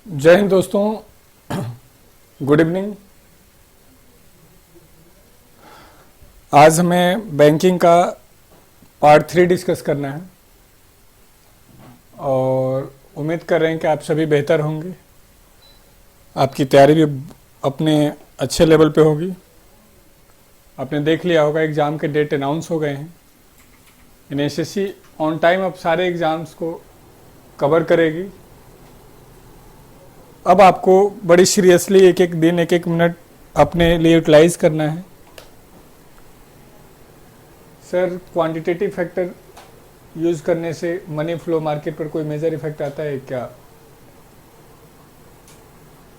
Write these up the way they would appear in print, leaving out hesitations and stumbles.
जय हिंद दोस्तों, good evening. आज हमें बैंकिंग का पार्ट 3 डिस्कस करना है और उम्मीद कर रहे हैं कि आप सभी बेहतर होंगे। आपकी तैयारी भी अपने अच्छे लेवल पे होगी। आपने देख लिया होगा एग्ज़ाम के डेट अनाउंस हो गए हैं। एनएसएससी ऑन टाइम अब सारे एग्ज़ाम्स को कवर करेगी। अब आपको बड़ी सीरियसली एक एक दिन एक एक मिनट अपने लिए यूटिलाइज करना है। सर, क्वांटिटेटिव फैक्टर यूज करने से मनी फ्लो मार्केट पर कोई मेजर इफेक्ट आता है क्या?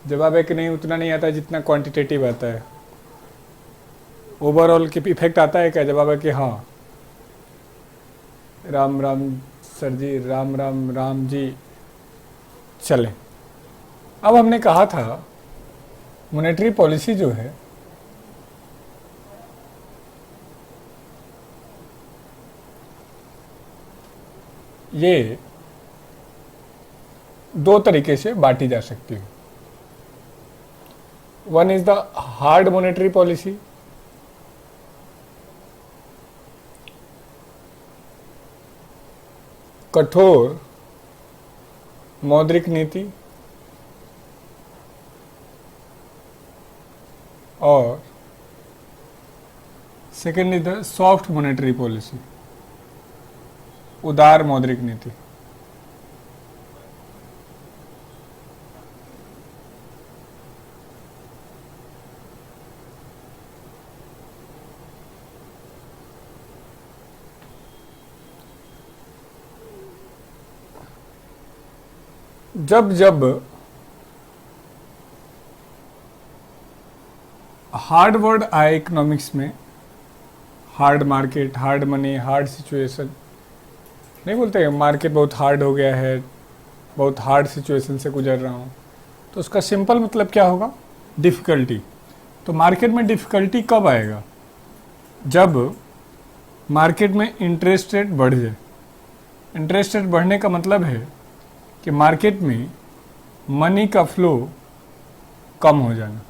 जवाब है कि नहीं, उतना नहीं आता जितना क्वांटिटेटिव आता है। ओवरऑल की इफेक्ट आता है क्या? जवाब है कि हाँ। राम राम सर जी, राम राम राम जी। चलें, अब हमने कहा था मॉनेटरी पॉलिसी जो है ये दो तरीके से बांटी जा सकती है। One is the hard monetary policy, कठोर मौद्रिक नीति, और second is the soft monetary policy, उदार मौद्रिक नीति। जब जब हार्ड वर्ड आए इकोनॉमिक्स में, hard market, hard money, hard situation, नहीं बोलते मार्केट बहुत हार्ड हो गया है, बहुत हार्ड सिचुएशन से गुजर रहा हूँ, तो उसका सिंपल मतलब क्या होगा? डिफ़िकल्टी। तो मार्केट में डिफ़िकल्टी कब आएगा? जब मार्केट में इंटरेस्ट रेट बढ़ जाए। इंटरेस्ट रेट बढ़ने का मतलब है कि मार्केट में मनी का फ्लो कम हो जाना,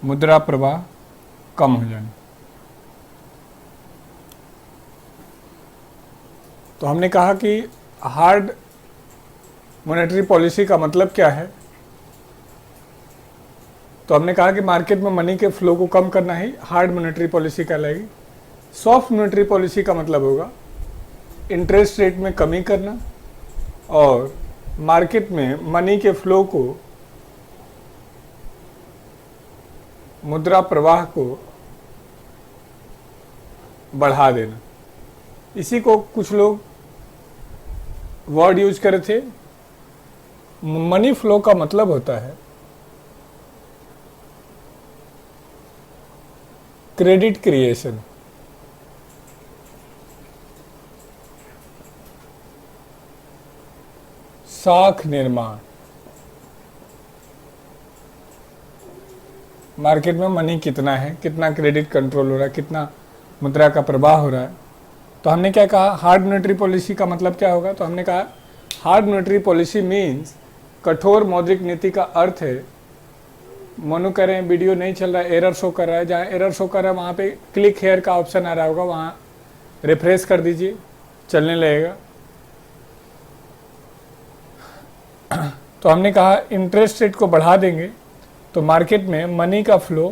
मुद्रा प्रवाह कम हो जाना। तो हमने कहा कि हार्ड मॉनेटरी पॉलिसी का मतलब क्या है? तो हमने कहा कि मार्केट में मनी के फ्लो को कम करना ही हार्ड मॉनेटरी पॉलिसी कहलाएगी। सॉफ्ट मॉनेटरी पॉलिसी का मतलब होगा इंटरेस्ट रेट में कमी करना और मार्केट में मनी के फ्लो को, मुद्रा प्रवाह को बढ़ा देना। इसी को कुछ लोग वर्ड यूज करे थे, मनी फ्लो का मतलब होता है क्रेडिट क्रिएशन। साख निर्माण। मार्केट में मनी कितना है, कितना क्रेडिट कंट्रोल हो रहा है, कितना मुद्रा का प्रवाह हो रहा है। तो हमने क्या कहा? हार्ड मॉनेटरी पॉलिसी का मतलब क्या होगा? तो हमने कहा हार्ड मॉनेटरी पॉलिसी मीन्स, कठोर मौद्रिक नीति का अर्थ है, मनु कह रहे हैं वीडियो नहीं चल रहा है, एरर शो कर रहा है। जहाँ एरर शो कर रहा है वहाँ पे क्लिक हेयर का ऑप्शन आ रहा होगा, वहाँ रिफ्रेश कर दीजिए, चलने लगेगा। तो हमने कहा इंटरेस्ट रेट को बढ़ा देंगे तो मार्केट में मनी का फ्लो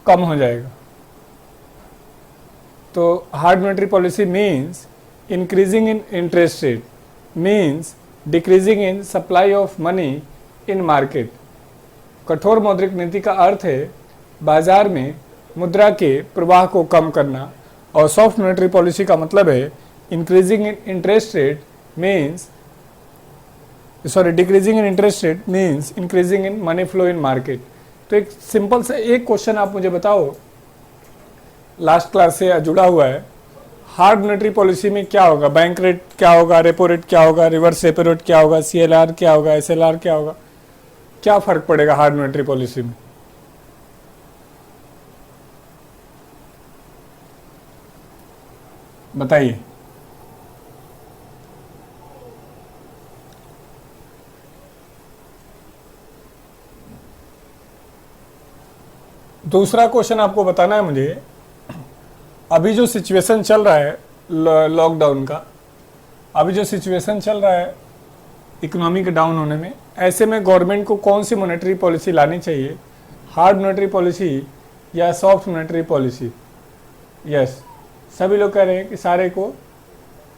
कम हो जाएगा। तो hard monetary policy means increasing in interest rate means decreasing in supply of money in market. कठोर मौद्रिक नीति का अर्थ है बाजार में मुद्रा के प्रवाह को कम करना, और सॉफ्ट मॉनेटरी पॉलिसी का मतलब है increasing in interest rate means decreasing in interest rate means increasing in money flow in market. तो एक सिंपल से एक क्वेश्चन आप मुझे बताओ, लास्ट क्लास से जुड़ा हुआ है। हार्ड मॉनेटरी पॉलिसी में क्या होगा? बैंक रेट क्या होगा, रेपो रेट क्या होगा, रिवर्स रेपो रेट क्या होगा, सीएलआर क्या होगा, एसएलआर क्या होगा? क्या फर्क पड़ेगा हार्ड मॉनेटरी पॉलिसी में? बताइए। दूसरा क्वेश्चन आपको बताना है मुझे, अभी जो सिचुएशन चल रहा है लॉकडाउन का, अभी जो सिचुएशन चल रहा है इकोनॉमी के डाउन होने में, ऐसे में गवर्नमेंट को कौन सी मॉनेटरी पॉलिसी लानी चाहिए, हार्ड मॉनेटरी पॉलिसी या सॉफ्ट मॉनेटरी पॉलिसी? यस, सभी लोग कह रहे हैं कि सारे को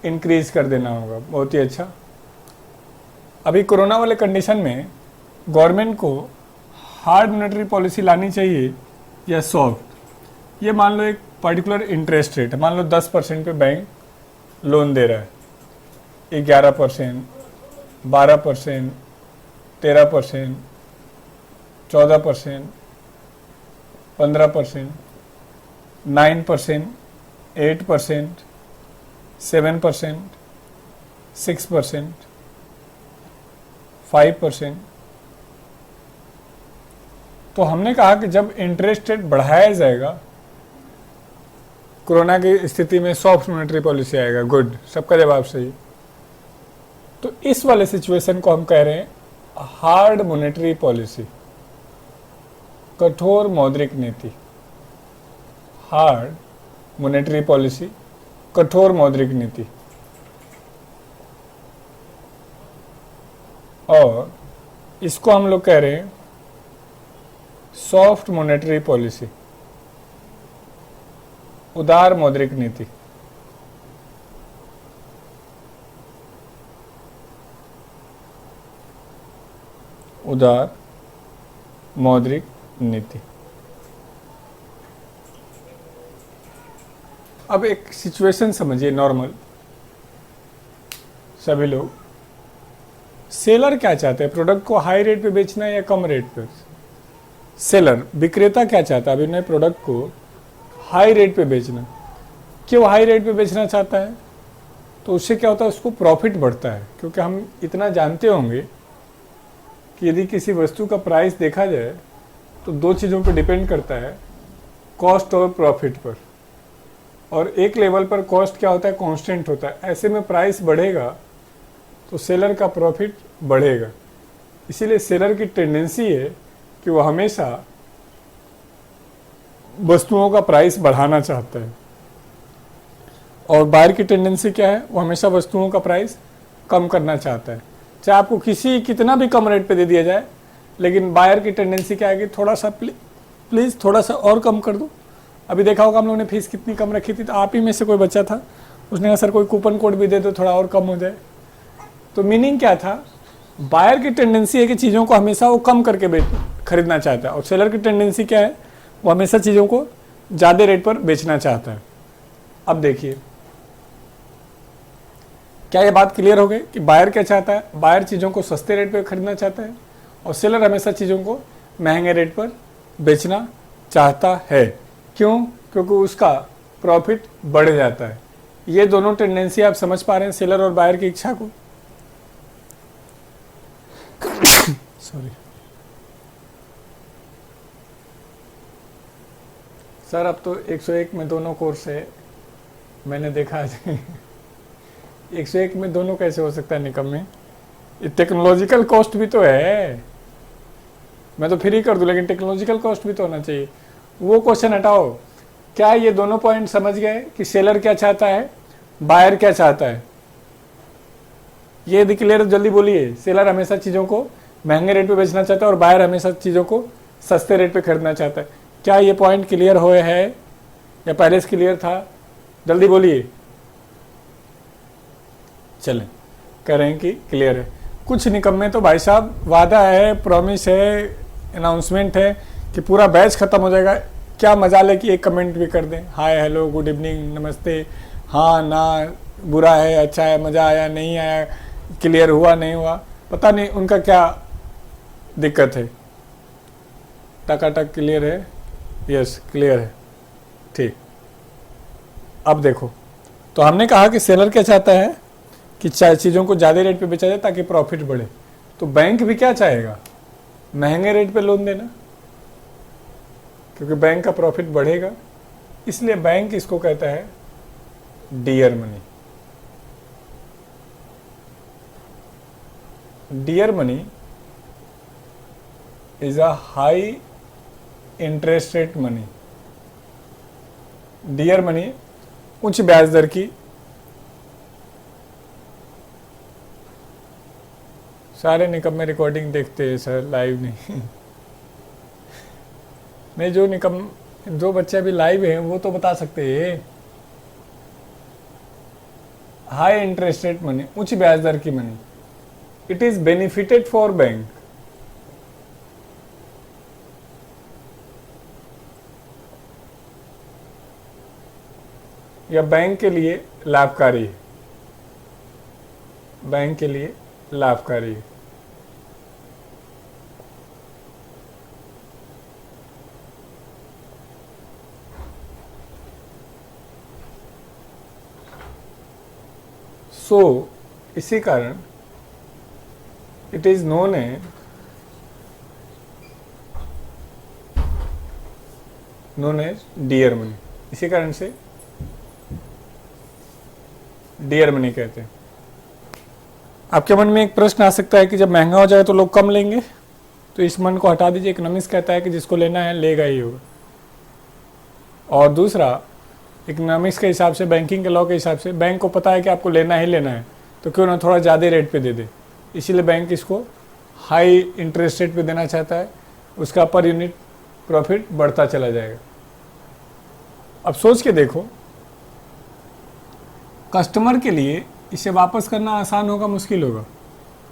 इंक्रीज कर देना होगा। बहुत ही अच्छा। अभी कोरोना वाले कंडीशन में गवर्नमेंट को हार्ड मॉनेटरी पॉलिसी लानी चाहिए या सॉफ्ट? ये मान लो एक पर्टिकुलर इंटरेस्ट रेट है, मान लो 10% पे बैंक लोन दे रहा है, 11%, 12%, 13%, 14%, 15%, 9%, 8%, 7%, 6%, 5%। तो हमने कहा कि जब इंटरेस्ट रेट बढ़ाया जाएगा कोरोना की स्थिति में सॉफ्ट मॉनेटरी पॉलिसी आएगा। गुड, सबका जवाब सही। तो इस वाले सिचुएशन को हम कह रहे हैं हार्ड मॉनेटरी पॉलिसी, कठोर मौद्रिक नीति। हार्ड मॉनेटरी पॉलिसी, कठोर मौद्रिक नीति। और इसको हम लोग कह रहे हैं सॉफ्ट मॉनेटरी पॉलिसी, उदार मौद्रिक नीति। उदार मौद्रिक नीति। अब एक सिचुएशन समझिए नॉर्मल, सभी लोग, सेलर क्या चाहते हैं, प्रोडक्ट को हाई रेट पे बेचना है या कम रेट पे? सेलर, विक्रेता क्या चाहता है, अभी नए प्रोडक्ट को हाई रेट पे बेचना। क्यों हाई रेट पे बेचना चाहता है? तो उससे क्या होता है, उसको प्रॉफिट बढ़ता है। क्योंकि हम इतना जानते होंगे कि यदि किसी वस्तु का प्राइस देखा जाए तो दो चीज़ों पर डिपेंड करता है, कॉस्ट और प्रॉफिट पर। और एक लेवल पर कॉस्ट क्या होता है, कांस्टेंट होता है। ऐसे में प्राइस बढ़ेगा तो सेलर का प्रॉफिट बढ़ेगा। इसीलिए सेलर की टेंडेंसी है कि वो हमेशा वस्तुओं का प्राइस बढ़ाना चाहता है। और बायर की टेंडेंसी क्या है, वो हमेशा वस्तुओं का प्राइस कम करना चाहता है। चाहे आपको कितना भी कम रेट पे दे दिया जाए, लेकिन बायर की टेंडेंसी क्या है कि थोड़ा सा प्लीज़ थोड़ा सा और कम कर दो। अभी देखा होगा हम लोगों ने फीस कितनी कम रखी थी, तो आप ही में से कोई बच्चा था, उसने कहा सर कोई कूपन कोड भी दे दो थोड़ा और कम हो जाए। तो मीनिंग क्या था, बायर की टेंडेंसी है कि चीज़ों को हमेशा वो कम करके खरीदना चाहता है, और सेलर की टेंडेंसी क्या है, वो हमेशा चीज़ों को ज़्यादा रेट पर बेचना चाहता है। अब देखिए, क्या ये बात क्लियर हो गई कि बायर क्या चाहता है? बायर चीज़ों को सस्ते रेट पर खरीदना चाहता है और सेलर हमेशा चीज़ों को महंगे रेट पर बेचना चाहता है। क्यों? क्योंकि उसका प्रॉफिट बढ़ जाता है। ये दोनों टेंडेंसी आप समझ पा रहे हैं, सेलर और बायर की इच्छा को? सॉरी सर, अब तो 101 में दोनों कोर्स है, मैंने देखा है। 101 में दोनों कैसे हो सकता है निकम्मे? ये टेक्नोलॉजिकल कॉस्ट भी तो है। मैं तो फ्री कर दूं, लेकिन टेक्नोलॉजिकल कॉस्ट भी तो होना चाहिए। वो क्वेश्चन हटाओ। क्या ये दोनों पॉइंट समझ गए कि सेलर क्या चाहता है, बायर क्या चाहता है? ये क्लियर, जल्दी बोलिए। सेलर हमेशा चीज़ों को महंगे रेट पे बेचना चाहता है और बायर हमेशा चीज़ों को सस्ते रेट पे खरीदना चाहता है। क्या ये पॉइंट क्लियर हुए है या पहले से क्लियर था? जल्दी बोलिए। चलें, कह रहे हैं कि क्लियर है। कुछ निकम्मे तो भाई साहब वादा है, प्रॉमिस है, अनाउंसमेंट है कि पूरा बैच ख़त्म हो जाएगा। क्या मजाल है कि एक कमेंट भी कर दें, हाय हेलो गुड इवनिंग नमस्ते, हाँ ना, बुरा है अच्छा है, मज़ा आया नहीं आया, क्लियर हुआ नहीं हुआ, पता नहीं उनका क्या दिक्कत है। टकाटक क्लियर है? यस क्लियर है, ठीक। अब देखो, तो हमने कहा कि सेलर क्या चाहता है कि चीज़ों को ज़्यादा रेट पे बेचा जाए ताकि प्रॉफिट बढ़े। तो बैंक भी क्या चाहेगा, महंगे रेट पे लोन देना, क्योंकि बैंक का प्रॉफिट बढ़ेगा। इसलिए बैंक इसको कहता है dear money. Dear money is a high interest rate money, dear money उच्च ब्याज दर की, सारे निकम में रिकॉर्डिंग देखते हैं सर, लाइव नहीं। नहीं, जो निकम, जो बच्चे अभी लाइव हैं वो तो बता सकते हैं। हाई इंटरेस्ट रेट मनी, उच्च ब्याज दर की money, it is benefited for bank, या बैंक के लिए लाभकारी है, बैंक के लिए लाभकारी है। सो इसी कारण it is known as dear money, इसी कारण से डियर मनी कहते हैं। आपके मन में एक प्रश्न आ सकता है कि जब महंगा हो जाए तो लोग कम लेंगे, तो इस मन को हटा दीजिए। इकोनॉमिक्स कहता है कि जिसको लेना है लेगा ही होगा। और दूसरा, इकोनॉमिक्स के हिसाब से, बैंकिंग के लॉ के हिसाब से, बैंक को पता है कि आपको लेना ही लेना है, तो क्यों ना थोड़ा ज़्यादा रेट पे दे दे। इसीलिए बैंक इसको हाई इंटरेस्ट रेट पे देना चाहता है, उसका पर यूनिट प्रॉफिट बढ़ता चला जाएगा। अब सोच के देखो, कस्टमर के लिए इसे वापस करना आसान होगा, मुश्किल होगा?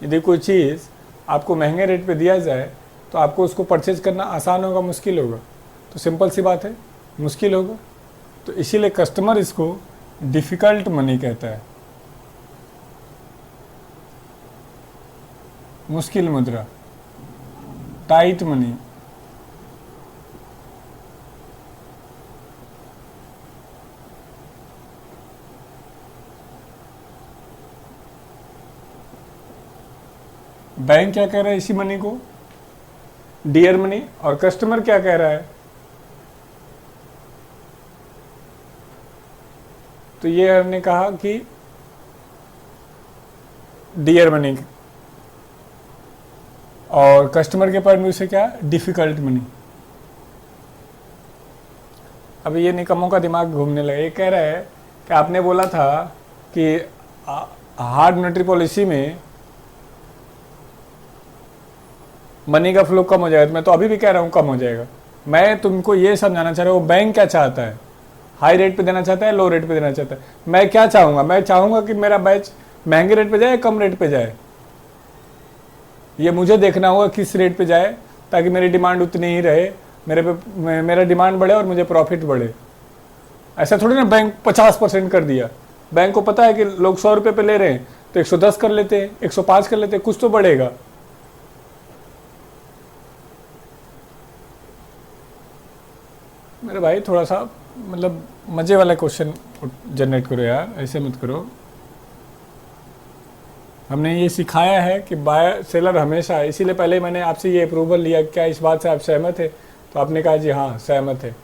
यदि कोई चीज़ आपको महंगे रेट पे दिया जाए तो आपको उसको परचेज करना आसान होगा, मुश्किल होगा? तो सिंपल सी बात है, मुश्किल होगा। तो इसीलिए कस्टमर इसको डिफ़िकल्ट मनी कहता है, मुश्किल मुद्रा, टाइट मनी। बैंक क्या कह रहा है इसी मनी को? Dear money. और कस्टमर क्या कह रहा है? तो ये हमने कहा कि डियर मनी, और कस्टमर के पॉइंट व्यू से क्या? Difficult money. अब ये निकम्मों का दिमाग घूमने लगा। ये कह रहा है कि आपने बोला था कि हार्ड मॉनेटरी पॉलिसी में मनी का फ्लो कम हो जाएगा। मैं तो अभी भी कह रहा हूँ कम हो जाएगा। मैं तुमको ये समझाना चाह रहा हूँ बैंक क्या चाहता है, हाई रेट पे देना चाहता है, लो रेट पे देना चाहता है। मैं क्या चाहूँगा? मैं चाहूँगा कि मेरा बैच महंगे रेट पे जाए, कम रेट पे जाए। ये मुझे देखना होगा किस रेट पे जाए, ताकि मेरी डिमांड उतनी ही रहे, मेरा डिमांड बढ़े और मुझे प्रॉफिट बढ़े। ऐसा थोड़ी ना बैंक 50% कर दिया। बैंक को पता है कि लोग 100 रुपये पे ले रहे हैं, तो 110 कर लेते हैं, 105 कर लेते हैं, कुछ तो बढ़ेगा। मेरे भाई थोड़ा सा मतलब मजे वाला क्वेश्चन जनरेट करो यार, ऐसे मत करो। हमने ये सिखाया है कि बायर सेलर हमेशा, इसीलिए पहले मैंने आपसे ये अप्रूवल लिया, क्या इस बात से आप सहमत है? तो आपने कहा जी हाँ सहमत है।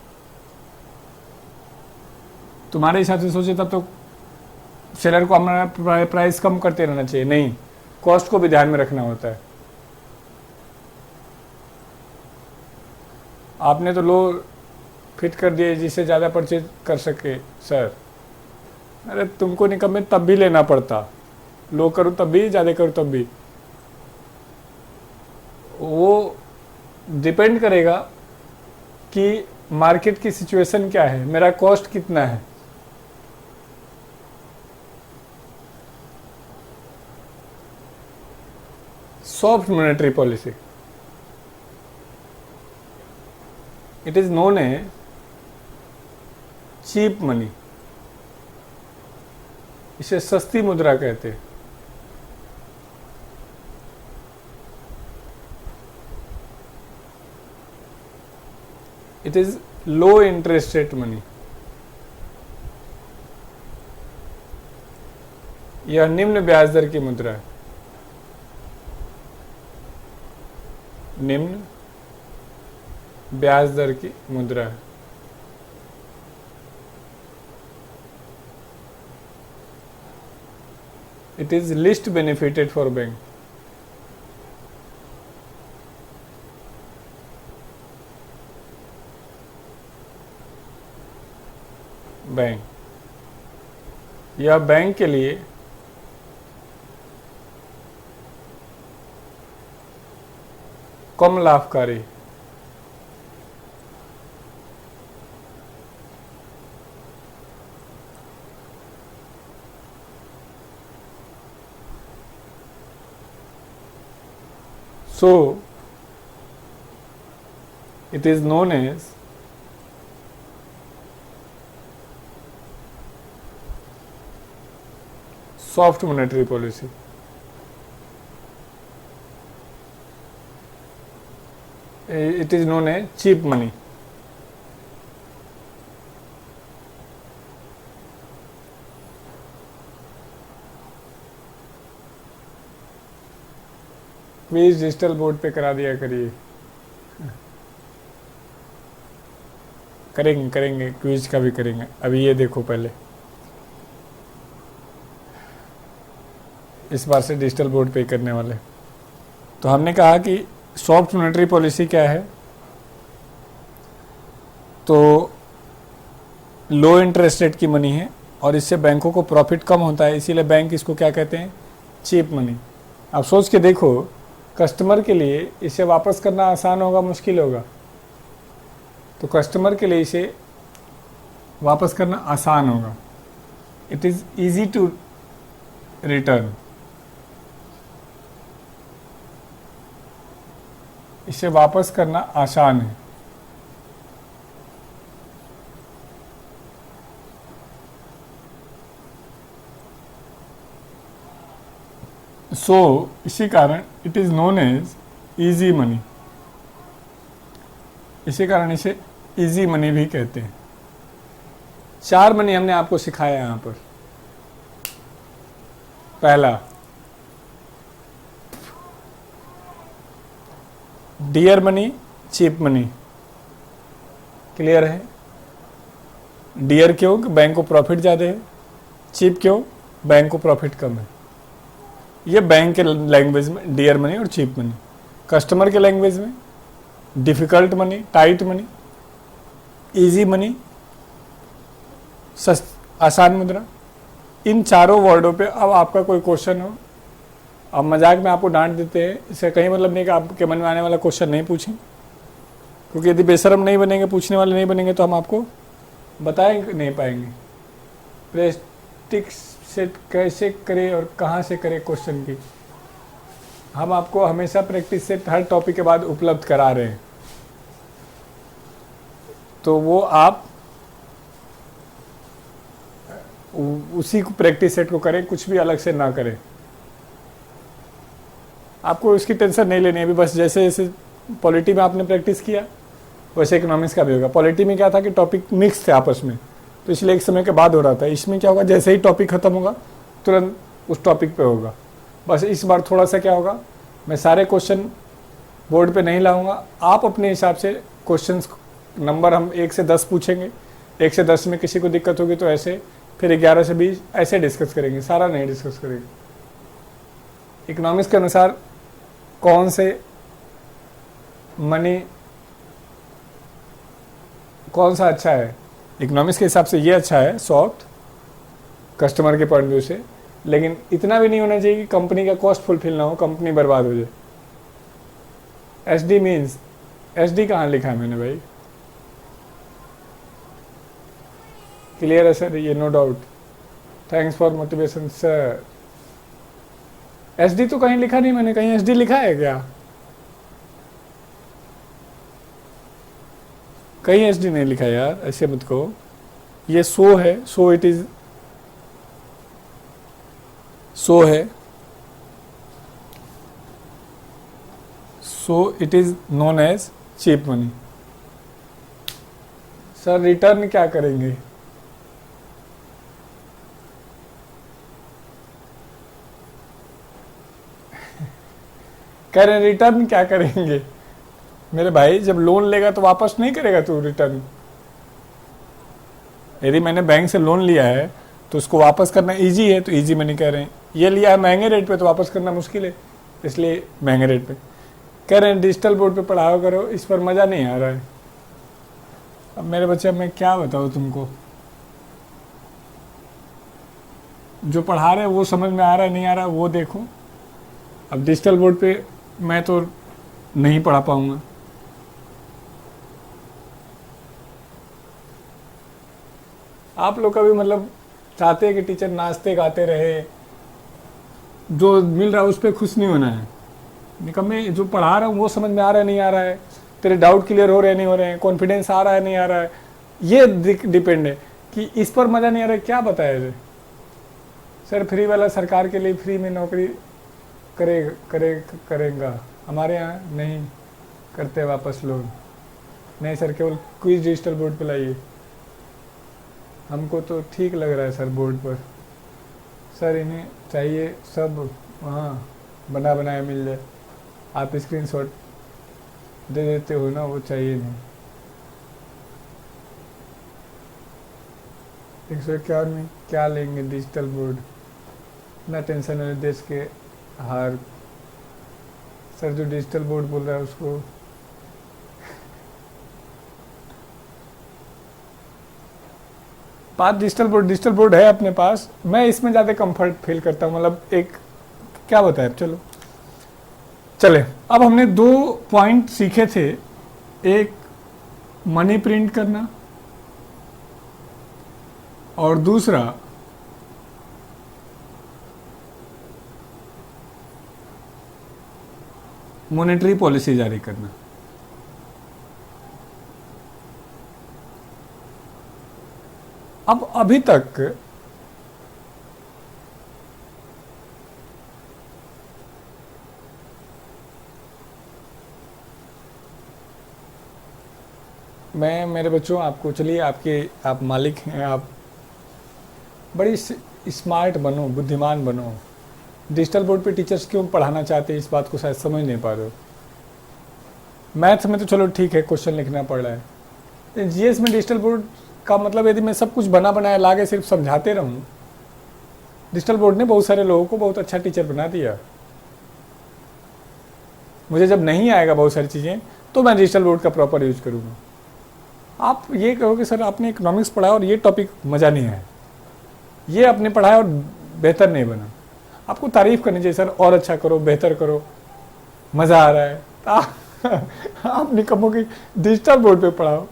तुम्हारे हिसाब से सोचे तब तो सेलर को हमारा प्राइस कम करते रहना चाहिए। नहीं, कॉस्ट को भी ध्यान में रखना होता है। आपने तो लो फिट कर दिए जिससे ज़्यादा परचेज कर सके सर। अरे तुमको निकम्मे तब भी लेना पड़ता, लो करूँ तब भी, ज़्यादा करूँ तब भी। वो डिपेंड करेगा कि मार्केट की सिचुएशन क्या है, मेरा कॉस्ट कितना है। Soft monetary policy, it is known a cheap money, इसे सस्ती मुद्रा कहते हैं। It is low interest rate money. यह निम्न ब्याज दर की मुद्रा है, निम्न ब्याज दर की मुद्रा है। It is list benefited for bank. Bank, यह बैंक के लिए कम लाभकारी so it is known as soft monetary policy. It is known as cheap money. Quiz digital board पे करा दिया करिए। करेंगे क्विज का भी करेंगे। अभी ये देखो, पहले इस बार से डिजिटल बोर्ड पे करने वाले। तो हमने कहा कि सॉफ्ट मॉनेटरी पॉलिसी क्या है, तो लो इंटरेस्ट रेट की मनी है और इससे बैंकों को प्रॉफिट कम होता है, इसीलिए बैंक इसको क्या कहते हैं, चीप मनी। आप सोच के देखो, कस्टमर के लिए इसे वापस करना आसान होगा, मुश्किल होगा? तो कस्टमर के लिए इसे वापस करना आसान होगा। It is easy to return. इसे वापस करना आसान है। इसी कारण it is known as easy money. इसी कारण इसे इजी मनी भी कहते हैं। 4 मनी हमने आपको सिखाया यहां पर। पहला, dear money, cheap money. Clear है? डियर क्यों? बैंक को प्रॉफिट ज़्यादा है। चीप क्यों? बैंक को प्रॉफिट कम है। ये बैंक के लैंग्वेज में डियर मनी और चीप मनी। कस्टमर के लैंग्वेज में difficult money, tight money, easy money, आसान मुद्रा। इन चारों वर्डों पे अब आपका कोई क्वेश्चन हो, अब मजाक में आपको डांट देते हैं, इसका कहीं मतलब नहीं कि आपके मन में आने वाला क्वेश्चन नहीं पूछें, क्योंकि यदि बेशरम नहीं बनेंगे, पूछने वाले नहीं बनेंगे, तो हम आपको बता नहीं पाएंगे प्रैक्टिस सेट कैसे करें और कहाँ से करें क्वेश्चन की। हम आपको हमेशा प्रैक्टिस सेट हर टॉपिक के बाद उपलब्ध करा रहे हैं, तो वो आप उसी प्रैक्टिस सेट को करें, कुछ भी अलग से ना करें। आपको इसकी टेंशन नहीं लेनी है। अभी बस जैसे जैसे पॉलिटी में आपने प्रैक्टिस किया, वैसे इकोनॉमिक्स का भी होगा। पॉलिटी में क्या था कि टॉपिक मिक्स थे आपस में, तो इसलिए एक समय के बाद हो रहा था। इसमें क्या होगा, जैसे ही टॉपिक खत्म होगा तुरंत उस टॉपिक पे होगा। बस इस बार थोड़ा सा क्या होगा, मैं सारे क्वेश्चन बोर्ड पे नहीं लाऊंगा, आप अपने हिसाब से क्वेश्चंस नंबर हम 1 से 10 पूछेंगे। 1 से 10 में किसी को दिक्कत होगी तो ऐसे, फिर 11 से 20 ऐसे डिस्कस करेंगे, सारा नहीं डिस्कस करेंगे। इकोनॉमिक्स के अनुसार कौन से मनी कौन सा अच्छा है, इकोनॉमिक्स के हिसाब से ये अच्छा है सॉफ्ट, कस्टमर के पॉइंट व्यू से। लेकिन इतना भी नहीं होना चाहिए कि कंपनी का कॉस्ट फुलफिल ना हो, कंपनी बर्बाद हो जाए। एसडी मीन्स, एसडी कहाँ लिखा है मैंने भाई? क्लियर है सर? ये no doubt. Thanks for motivation sir. SD तो कहीं लिखा नहीं मैंने, कहीं एसडी लिखा है क्या? कहीं एसडी नहीं लिखा यार, ऐसे मत कहो। ये सो है, सो इट इज, सो है, so it is known as cheap money. Sir return क्या करेंगे? कह रहे रिटर्न क्या करेंगे? मेरे भाई, जब लोन लेगा तो वापस नहीं करेगा तू रिटर्न। यदि मैंने बैंक से लोन लिया है तो उसको वापस करना इजी है, तो इजी मनी कह रहे हैं। ये लिया है महंगे रेट पे तो वापस करना मुश्किल है, इसलिए महंगे रेट पे कह रहे हैं। डिजिटल बोर्ड पे पढ़ाओ करो, इस पर मज़ा नहीं आ रहा है। अब मेरे बच्चे, मैं क्या बताऊँ तुमको, जो पढ़ा रहे हैं वो समझ में आ रहा है नहीं आ रहा है वो देखूं। अब डिजिटल बोर्ड पे मैं तो नहीं पढ़ा पाऊंगा। आप लोग का भी मतलब चाहते हैं कि टीचर नाचते गाते रहे, जो मिल रहा है उस पर खुश नहीं होना है। निकम्मे जो पढ़ा रहा हूँ वो समझ में आ रहा है नहीं आ रहा है, तेरे डाउट क्लियर हो रहे हैं नहीं हो रहे हैं, कॉन्फिडेंस आ रहा है नहीं आ रहा है, ये डिपेंड है कि इस पर मज़ा नहीं आ रहा है। क्या बताया जाए सर, फ्री वाला सरकार के लिए फ्री में नौकरी करेगा, हमारे यहाँ नहीं करते वापस लोग। नहीं सर, केवल क्विज डिजिटल बोर्ड पे लाइए। हमको तो ठीक लग रहा है सर बोर्ड पर। सर इन्हें चाहिए सब वहाँ बना बनाया मिल जाए, आप स्क्रीनशॉट दे देते हो ना, वो चाहिए नहीं। 151 में क्या लेंगे डिजिटल बोर्ड, ना टेंशन है देश के हार। सर जो डिजिटल बोर्ड बोल रहा है उसको पास डिजिटल बोर्ड है अपने पास। मैं इसमें ज़्यादा कंफर्ट फील करता हूँ, मतलब एक क्या बताए। चलो चले, अब हमने 2 पॉइंट सीखे थे, एक मनी प्रिंट करना और दूसरा मॉनेटरी पॉलिसी जारी करना। अब अभी तक मैं मेरे बच्चों आपको, चलिए आप मालिक हैं, आप बड़ी स्मार्ट बनो, बुद्धिमान बनो। डिजिटल बोर्ड पे टीचर्स क्यों पढ़ाना चाहते हैं इस बात को शायद समझ नहीं पा रहे हो। मैथ में तो चलो ठीक है, क्वेश्चन लिखना पड़ रहा है। जीएस में डिजिटल बोर्ड का मतलब यदि मैं सब कुछ बना बनाया ला के सिर्फ समझाते रहूं, डिजिटल बोर्ड ने बहुत सारे लोगों को बहुत अच्छा टीचर बना दिया। मुझे जब नहीं आएगा बहुत सारी चीज़ें तो मैं डिजिटल बोर्ड का प्रॉपर यूज करूँगा। आप ये कहो कि सर आपने इकोनॉमिक्स पढ़ा और ये टॉपिक मज़ा नहीं आया, ये आपने पढ़ाया और बेहतर नहीं बना, आपको तारीफ करनी चाहिए, सर और अच्छा करो, बेहतर करो, मज़ा आ रहा है। आप निकम्मों की डिजिटल बोर्ड पे पढ़ाओ।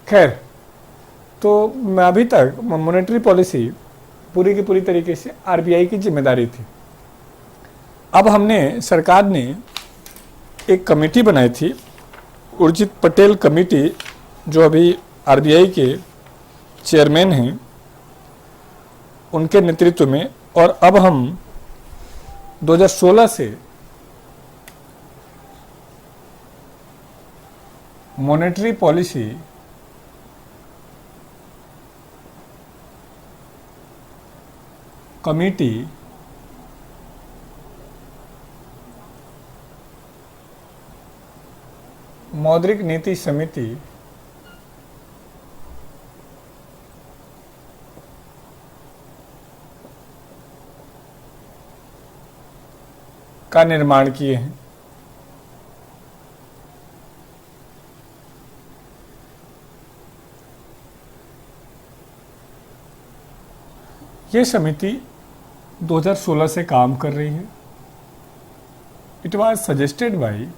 खैर, तो मैं अभी तक मॉनेटरी पॉलिसी पूरी की पूरी तरीके से आरबीआई की जिम्मेदारी थी। अब हमने, सरकार ने एक कमेटी बनाई थी, उर्जित पटेल कमेटी, जो अभी आरबीआई के चेयरमैन हैं, उनके नेतृत्व में। और अब हम 2016 से मॉनेटरी पॉलिसी कमेटी मौद्रिक नीति समिति का निर्माण किए हैं। ये समिति 2016 से काम कर रही है। It was suggested by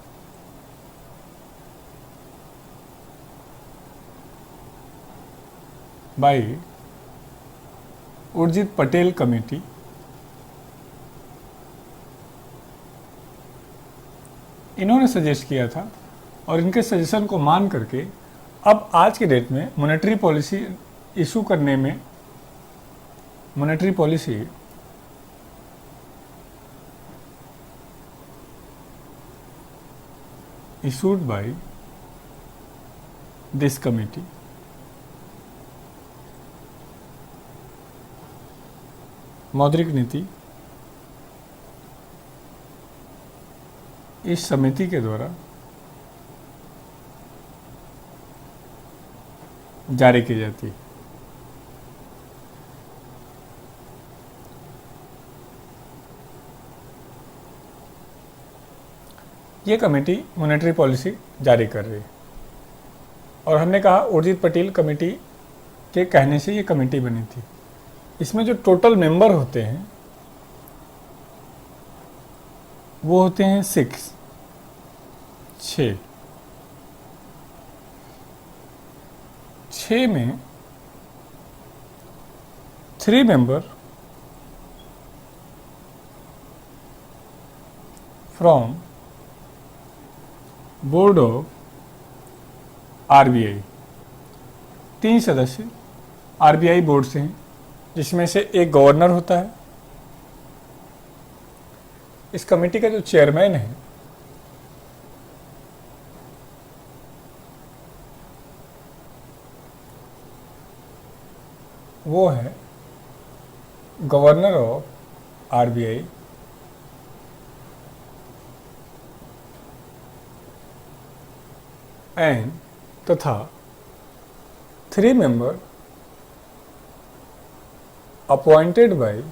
Urjit Patel committee. इन्होंने सजेस्ट किया था और इनके सजेशन को मान करके अब आज के डेट में मॉनेटरी पॉलिसी इशू करने में, monetary policy issued by this committee मौद्रिक नीति इस समिति के द्वारा जारी की जाती है। ये कमेटी मॉनेटरी पॉलिसी जारी कर रही है। और हमने कहा उर्जित पटेल कमेटी के कहने से ये कमेटी बनी थी। इसमें जो टोटल मेंबर होते हैं वो होते हैं 6 में 3 member from board of RBI, 3 सदस्य आरबीआई बोर्ड से हैं, जिसमें से एक गवर्नर होता है। इस कमेटी का जो चेयरमैन है वो है गवर्नर ऑफ आरबीआई एंड तथा 3 मेंबर अपॉइंटेड बाय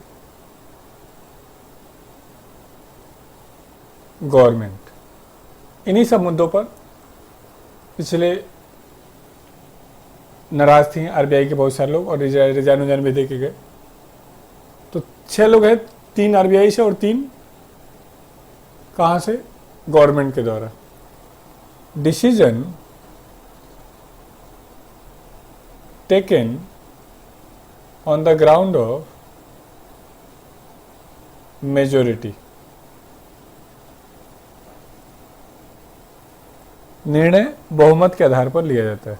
गवर्नमेंट। इन्हीं सब मुद्दों पर पिछले नाराज थी आरबीआई के बहुत सारे लोग और रिजाइन भी दे के गए। तो 6 लोग हैं, 3 आरबीआई से और 3 कहाँ से? गवर्नमेंट के द्वारा। Decision taken on the ground of majority, निर्णय बहुमत के आधार पर लिया जाता है।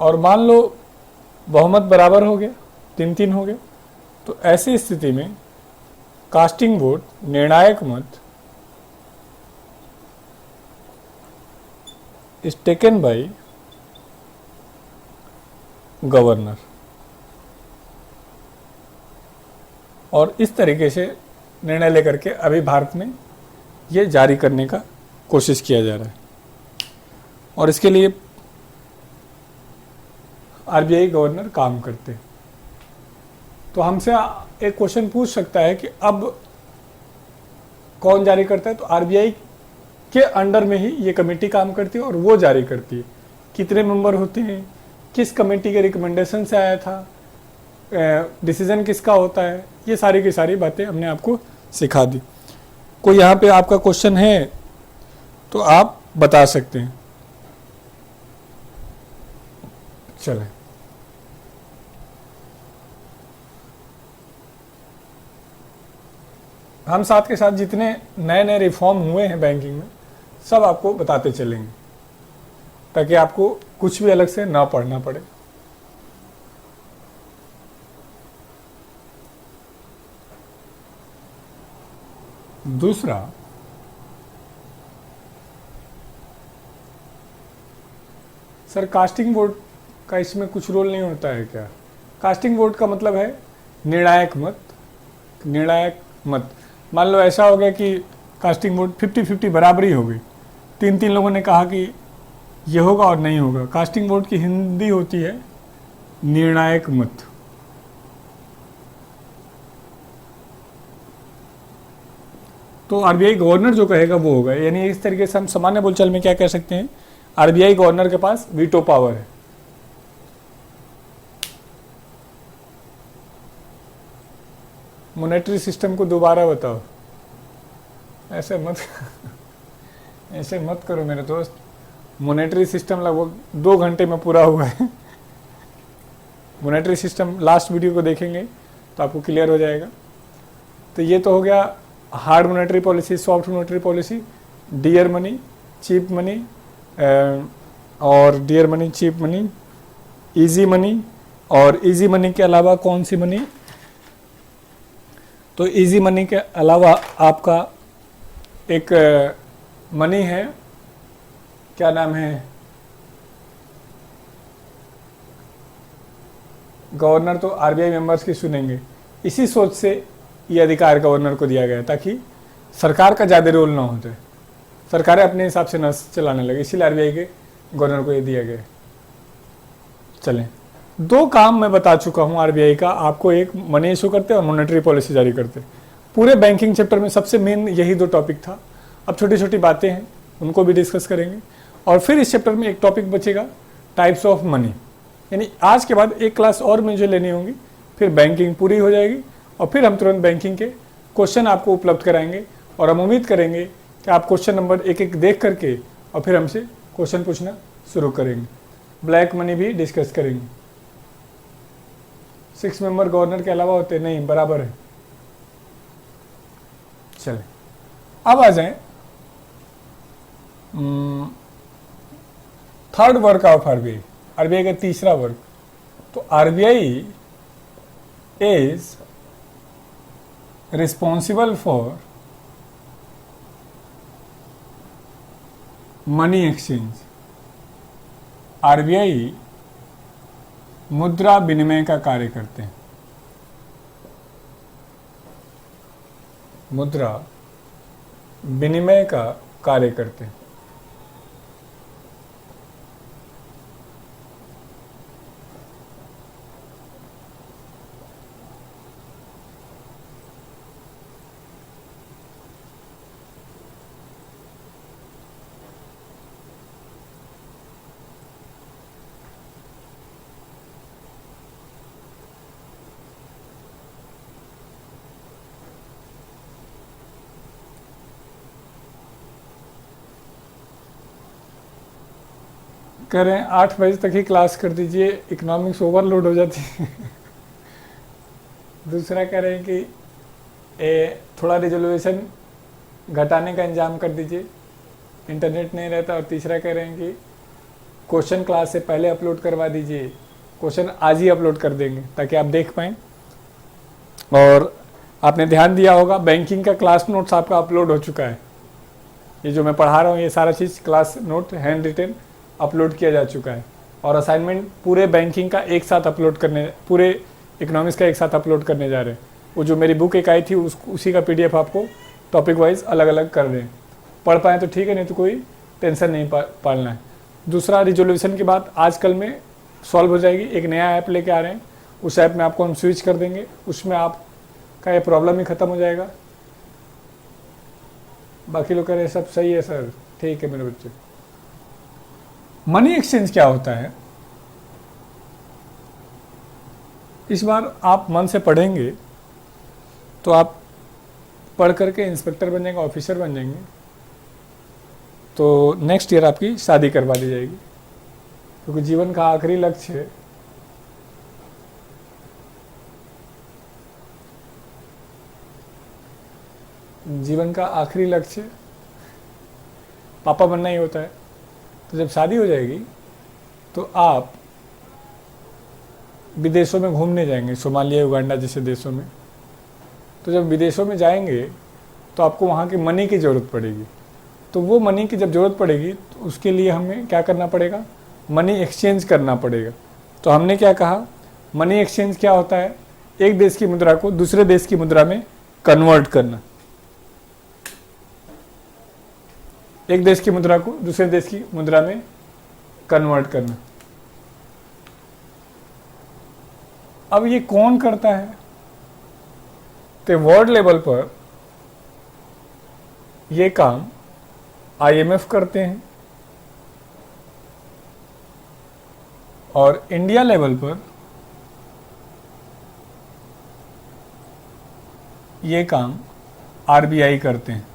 और मान लो बहुमत बराबर हो गया, 3-3 हो गया, तो ऐसी स्थिति में कास्टिंग वोट, निर्णायक मत इज टेकन बाय गवर्नर। और इस तरीके से निर्णय लेकर के अभी भारत में ये जारी करने का कोशिश किया जा रहा है। और इसके लिए आरबीआई गवर्नर काम करते हैं। तो हमसे एक क्वेश्चन पूछ सकता है कि अब कौन जारी करता है? तो आरबीआई के अंडर में ही ये कमेटी काम करती है और वो जारी करती है। कितने मेंबर होते हैं, किस कमेटी के रिकमेंडेशन से आया था, डिसीजन किसका होता है, ये सारी की सारी बातें हमने आपको सिखा दी। कोई यहाँ पे आपका क्वेश्चन है तो आप बता सकते हैं। चलें, हम साथ के साथ जितने नए नए रिफॉर्म हुए हैं बैंकिंग में सब आपको बताते चलेंगे, ताकि आपको कुछ भी अलग से ना पढ़ना पड़े। दूसरा, सर कास्टिंग वोट का इसमें कुछ रोल नहीं होता है क्या? कास्टिंग वोट का मतलब है निर्णायक मत। निर्णायक मत मान लो ऐसा हो गया कि कास्टिंग वोट 50-50 बराबरी हो गई, 3 लोगों ने कहा कि ये होगा और नहीं होगा। कास्टिंग वोट की हिंदी होती है निर्णायक मत। तो आरबीआई गवर्नर जो कहेगा वो होगा। यानी इस तरीके से हम सामान्य बोलचाल में क्या कह सकते हैं, आरबीआई गवर्नर के पास वीटो पावर है। मॉनेटरी सिस्टम को दोबारा बताओ। ऐसे मत करो मेरे दोस्त। मॉनेटरी सिस्टम लगभग 2 घंटे में पूरा हुआ है। मॉनेटरी सिस्टम लास्ट वीडियो को देखेंगे तो आपको क्लियर हो जाएगा। तो ये तो हो गया hard monetary policy, soft monetary policy, dear money, cheap money और dear money, cheap money, easy money. और इजी मनी के अलावा कौन सी मनी? तो इजी मनी के अलावा आपका एक मनी है, क्या नाम है, गवर्नर तो आरबीआई मेंबर्स की सुनेंगे। इसी सोच से ये अधिकार गवर्नर को दिया गया ताकि सरकार का ज़्यादा रोल ना हो जाए, सरकारें अपने हिसाब से न चलाने लगे, इसीलिए आरबीआई के गवर्नर को ये दिया गया। चलें दो काम मैं बता चुका हूं आरबीआई का आपको, एक मनी इशू करते और मॉनेटरी पॉलिसी जारी करते। पूरे बैंकिंग चैप्टर में सबसे मेन यही दो टॉपिक था। अब छोटी छोटी बातें हैं उनको भी डिस्कस करेंगे, और फिर इस चैप्टर में एक टॉपिक बचेगा टाइप्स ऑफ मनी, यानी आज के बाद एक क्लास और मुझे लेनी होंगी, फिर बैंकिंग पूरी हो जाएगी और फिर हम तुरंत बैंकिंग के क्वेश्चन आपको उपलब्ध कराएंगे। और हम उम्मीद करेंगे कि आप क्वेश्चन नंबर एक एक देख करके और फिर हमसे क्वेश्चन पूछना शुरू करेंगे। ब्लैक मनी भी डिस्कस करेंगे। 6 मेंबर गवर्नर के अलावा होते नहीं, बराबर है। चले अब आ जाए third work of RBI, RBI का तीसरा वर्क। तो RBI is responsible for money exchange. RBI मुद्रा विनिमय का कार्य करते हैं। मुद्रा विनिमय का कार्य करते हैं। कह रहे हैं 8 बजे तक ही क्लास कर दीजिए, इकोनॉमिक्स ओवरलोड हो जाती है। दूसरा कह रहे हैं कि थोड़ा रिजोल्यूशन घटाने का इंतजाम कर दीजिए, इंटरनेट नहीं रहता। और तीसरा कह रहे हैं कि क्वेश्चन क्लास से पहले अपलोड करवा दीजिए, क्वेश्चन आज ही अपलोड कर देंगे ताकि आप देख पाएँ। और आपने ध्यान दिया होगा बैंकिंग का क्लास नोट्स आपका अपलोड हो चुका है। ये जो मैं पढ़ा रहा हूँ ये सारा चीज़ class note handwritten upload किया जा चुका है। और असाइनमेंट पूरे बैंकिंग का एक साथ अपलोड करने, पूरे इकोनॉमिक्स का एक साथ अपलोड करने जा रहे हैं। वो जो मेरी बुक एक आई थी उसी का पीडीएफ आपको टॉपिक वाइज अलग अलग कर रहे हैं। पढ़ पाएँ तो ठीक है, नहीं तो कोई टेंशन नहीं पालना है। दूसरा, रिजोल्यूशन की बात आजकल में सॉल्व हो जाएगी। एक नया ऐप लेके आ रहे हैं, उस ऐप में आपको हम स्विच कर देंगे, उसमें आपका ये प्रॉब्लम ही ख़त्म हो जाएगा। बाकी लोग कह रहे हैं सब सही है सर, ठीक है मेरे बच्चे। मनी एक्सचेंज क्या होता है, इस बार आप मन से पढ़ेंगे तो आप पढ़ करके इंस्पेक्टर बन जाएंगे, ऑफिसर बन जाएंगे, तो नेक्स्ट ईयर आपकी शादी करवा दी जाएगी। क्योंकि जीवन का आखिरी लक्ष्य है पापा बनना ही होता है। तो जब शादी हो जाएगी तो आप विदेशों में घूमने जाएंगे, सोमालिया, युगांडा जैसे देशों में। तो जब विदेशों में जाएंगे तो आपको वहाँ की मनी की ज़रूरत पड़ेगी। तो वो मनी की जब ज़रूरत पड़ेगी तो उसके लिए हमें क्या करना पड़ेगा, मनी एक्सचेंज करना पड़ेगा। तो हमने क्या कहा, मनी एक्सचेंज क्या होता है, एक देश की मुद्रा को दूसरे देश की मुद्रा में कन्वर्ट करना। एक देश की मुद्रा को दूसरे देश की मुद्रा में कन्वर्ट करना। अब ये कौन करता है, तो वर्ल्ड लेवल पर ये काम आईएमएफ करते हैं और इंडिया लेवल पर ये काम आरबीआई करते हैं।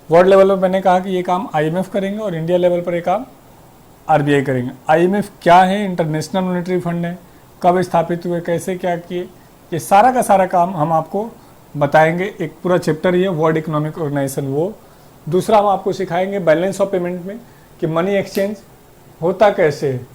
वर्ल्ड लेवल पर मैंने कहा कि ये काम आईएमएफ करेंगे और इंडिया लेवल पर ये काम आरबीआई करेंगे। आईएमएफ क्या है, इंटरनेशनल मॉनेटरी फंड है, कब स्थापित हुए, कैसे क्या किए, ये सारा का सारा काम हम आपको बताएंगे। एक पूरा चैप्टर ही है वर्ल्ड इकोनॉमिक ऑर्गेनाइजेशन वो। दूसरा हम आपको सिखाएंगे बैलेंस ऑफ पेमेंट में कि मनी एक्सचेंज होता कैसे है।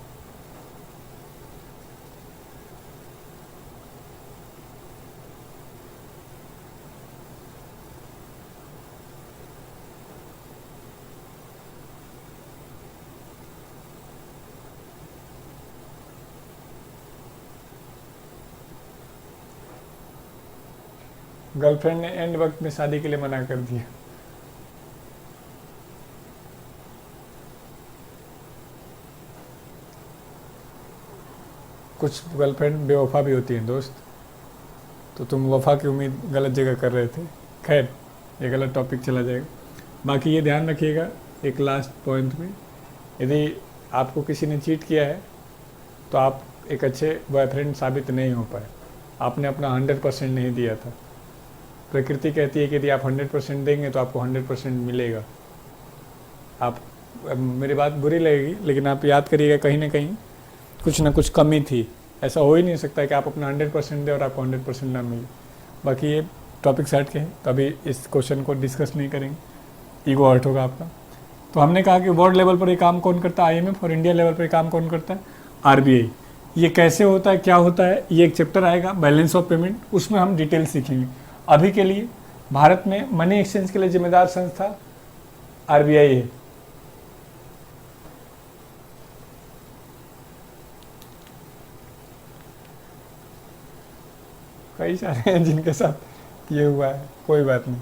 गर्लफ्रेंड ने एंड वक्त में शादी के लिए मना कर दिया। कुछ गर्लफ्रेंड बेवफा भी होती हैं दोस्त, तो तुम वफा की उम्मीद गलत जगह कर रहे थे। खैर, ये गलत टॉपिक चला जाएगा। बाकी ये ध्यान रखिएगा एक लास्ट पॉइंट में, यदि आपको किसी ने चीट किया है तो आप एक अच्छे बॉयफ्रेंड साबित नहीं हो पाए, आपने अपना 100% नहीं दिया था। प्रकृति कहती है कि यदि आप 100% देंगे तो आपको 100% मिलेगा। आप, मेरी बात बुरी लगेगी लेकिन आप याद करिएगा कहीं ना कुछ कमी थी। ऐसा हो ही नहीं सकता कि आप अपना 100% दें और आपको 100% ना मिले। बाकी ये टॉपिक साइड के हैं, तो अभी इस क्वेश्चन को डिस्कस नहीं करेंगे, ईगो हर्ट होगा आपका। तो हमने कहा कि वर्ल्ड लेवल पर ये काम कौन करता है, IMF, और इंडिया लेवल पर ये काम कौन करता है, RBI। ये कैसे होता है, क्या होता है, ये एक चैप्टर आएगा बैलेंस ऑफ पेमेंट, उसमें हम डिटेल सीखेंगे। अभी के लिए भारत में मनी एक्सचेंज के लिए जिम्मेदार संस्था RBI है। कई सारे हैं जिनके साथ ये हुआ है, कोई बात नहीं,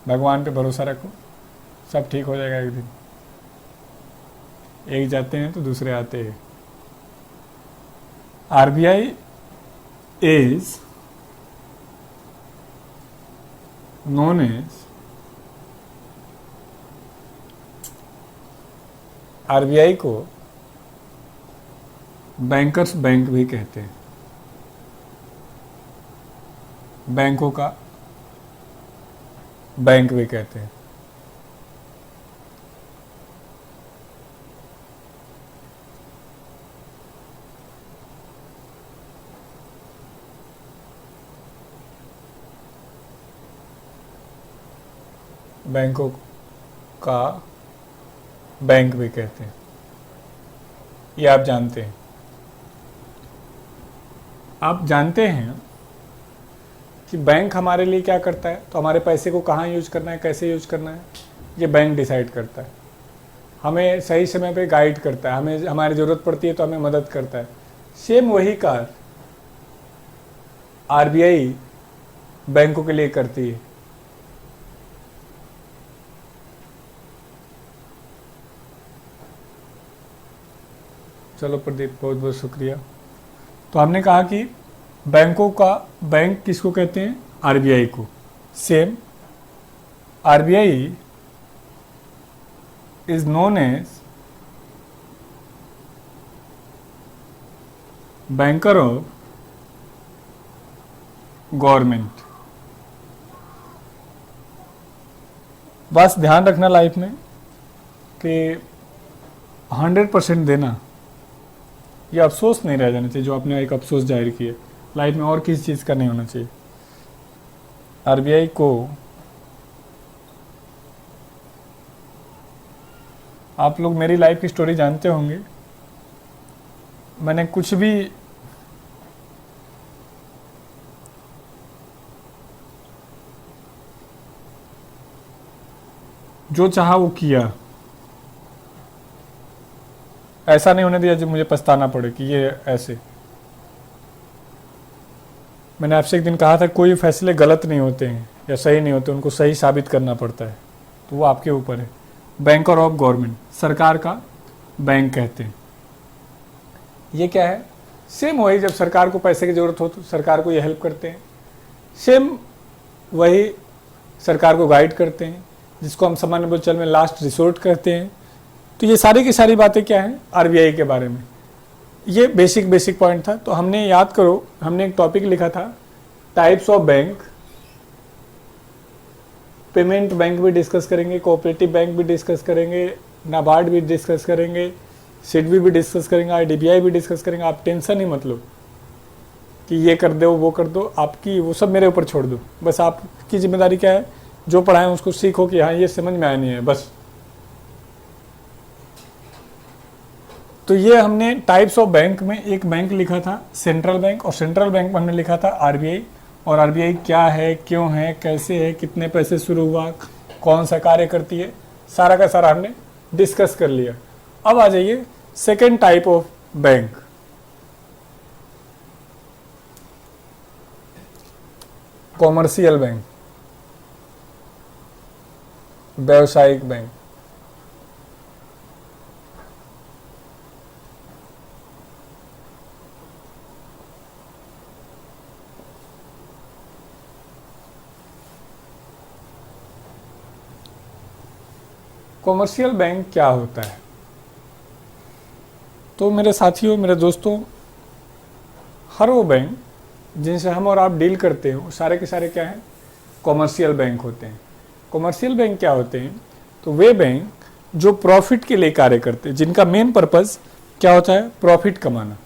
भगवान पे भरोसा रखो, सब ठीक हो जाएगा एक दिन। एक जाते हैं तो दूसरे आते हैं। RBI is known as, RBI को बैंकर्स बैंक भी कहते हैं, बैंकों का बैंक भी कहते हैं। बैंकों का बैंक भी कहते हैं, ये आप जानते हैं। आप जानते हैं कि बैंक हमारे लिए क्या करता है, तो हमारे पैसे को कहाँ यूज करना है, कैसे यूज करना है, ये बैंक डिसाइड करता है। हमें सही समय पे गाइड करता है, हमें हमारी ज़रूरत पड़ती है तो हमें मदद करता है। सेम वही कार्य RBI बैंकों के लिए करती है। चलो प्रदीप, बहुत बहुत शुक्रिया। तो हमने कहा कि बैंकों का बैंक किसको कहते हैं, RBI को। Same RBI is known as banker of government. बस ध्यान रखना लाइफ में कि 100% देना, ये अफसोस नहीं रह जाना चाहिए जो आपने एक अफसोस जाहिर किया। लाइफ में और किसी चीज़ का नहीं होना चाहिए। RBI को आप लोग मेरी लाइफ की स्टोरी जानते होंगे। मैंने कुछ भी जो चाहा वो किया, ऐसा नहीं होने दिया जो मुझे पछताना पड़े कि ये ऐसे। मैंने आपसे एक दिन कहा था कोई फैसले गलत नहीं होते हैं या सही नहीं होते, उनको सही साबित करना पड़ता है, तो वो आपके ऊपर है। बैंकर ऑफ गवर्नमेंट, सरकार का बैंक कहते हैं। ये क्या है, सेम वही, जब सरकार को पैसे की ज़रूरत हो तो सरकार को ये हेल्प करते हैं। सेम वही सरकार को गाइड करते हैं, जिसको हम सामान्य बोलचाल में लास्ट रिसोर्ट कहते हैं। तो ये सारी की सारी बातें क्या हैं, RBI के बारे में। ये बेसिक पॉइंट था। तो हमने याद करो, हमने एक टॉपिक लिखा था types of bank. Payment bank भी डिस्कस करेंगे, कोऑपरेटिव बैंक भी डिस्कस करेंगे, नाबार्ड भी डिस्कस करेंगे, सिडबी भी डिस्कस करेंगे, IDBI भी डिस्कस करेंगे। आप टेंशन ही मत लो कि ये कर दो वो कर दो, आपकी वो सब मेरे ऊपर छोड़ दो। बस आपकी जिम्मेदारी क्या है, जो पढ़ाएं उसको सीखो कि हाँ ये समझ में आया नहीं है बस। तो ये हमने टाइप्स ऑफ बैंक में एक बैंक लिखा था सेंट्रल बैंक, और सेंट्रल बैंक में हमने लिखा था RBI। और RBI क्या है, क्यों है, कैसे है, कितने पैसे शुरू हुआ, कौन सा कार्य करती है, सारा का सारा हमने डिस्कस कर लिया। अब आ जाइए second type of bank, commercial bank, व्यावसायिक बैंक। कॉमर्शियल बैंक क्या होता है? तो मेरे साथियों, मेरे दोस्तों, हर वो बैंक जिनसे हम और आप डील करते हैं वो सारे के सारे क्या हैं? कॉमर्शियल बैंक होते हैं। कॉमर्शियल बैंक क्या होते हैं? तो वे बैंक जो प्रॉफिट के लिए कार्य करते हैं, जिनका मेन पर्पस क्या होता है? प्रॉफिट कमाना।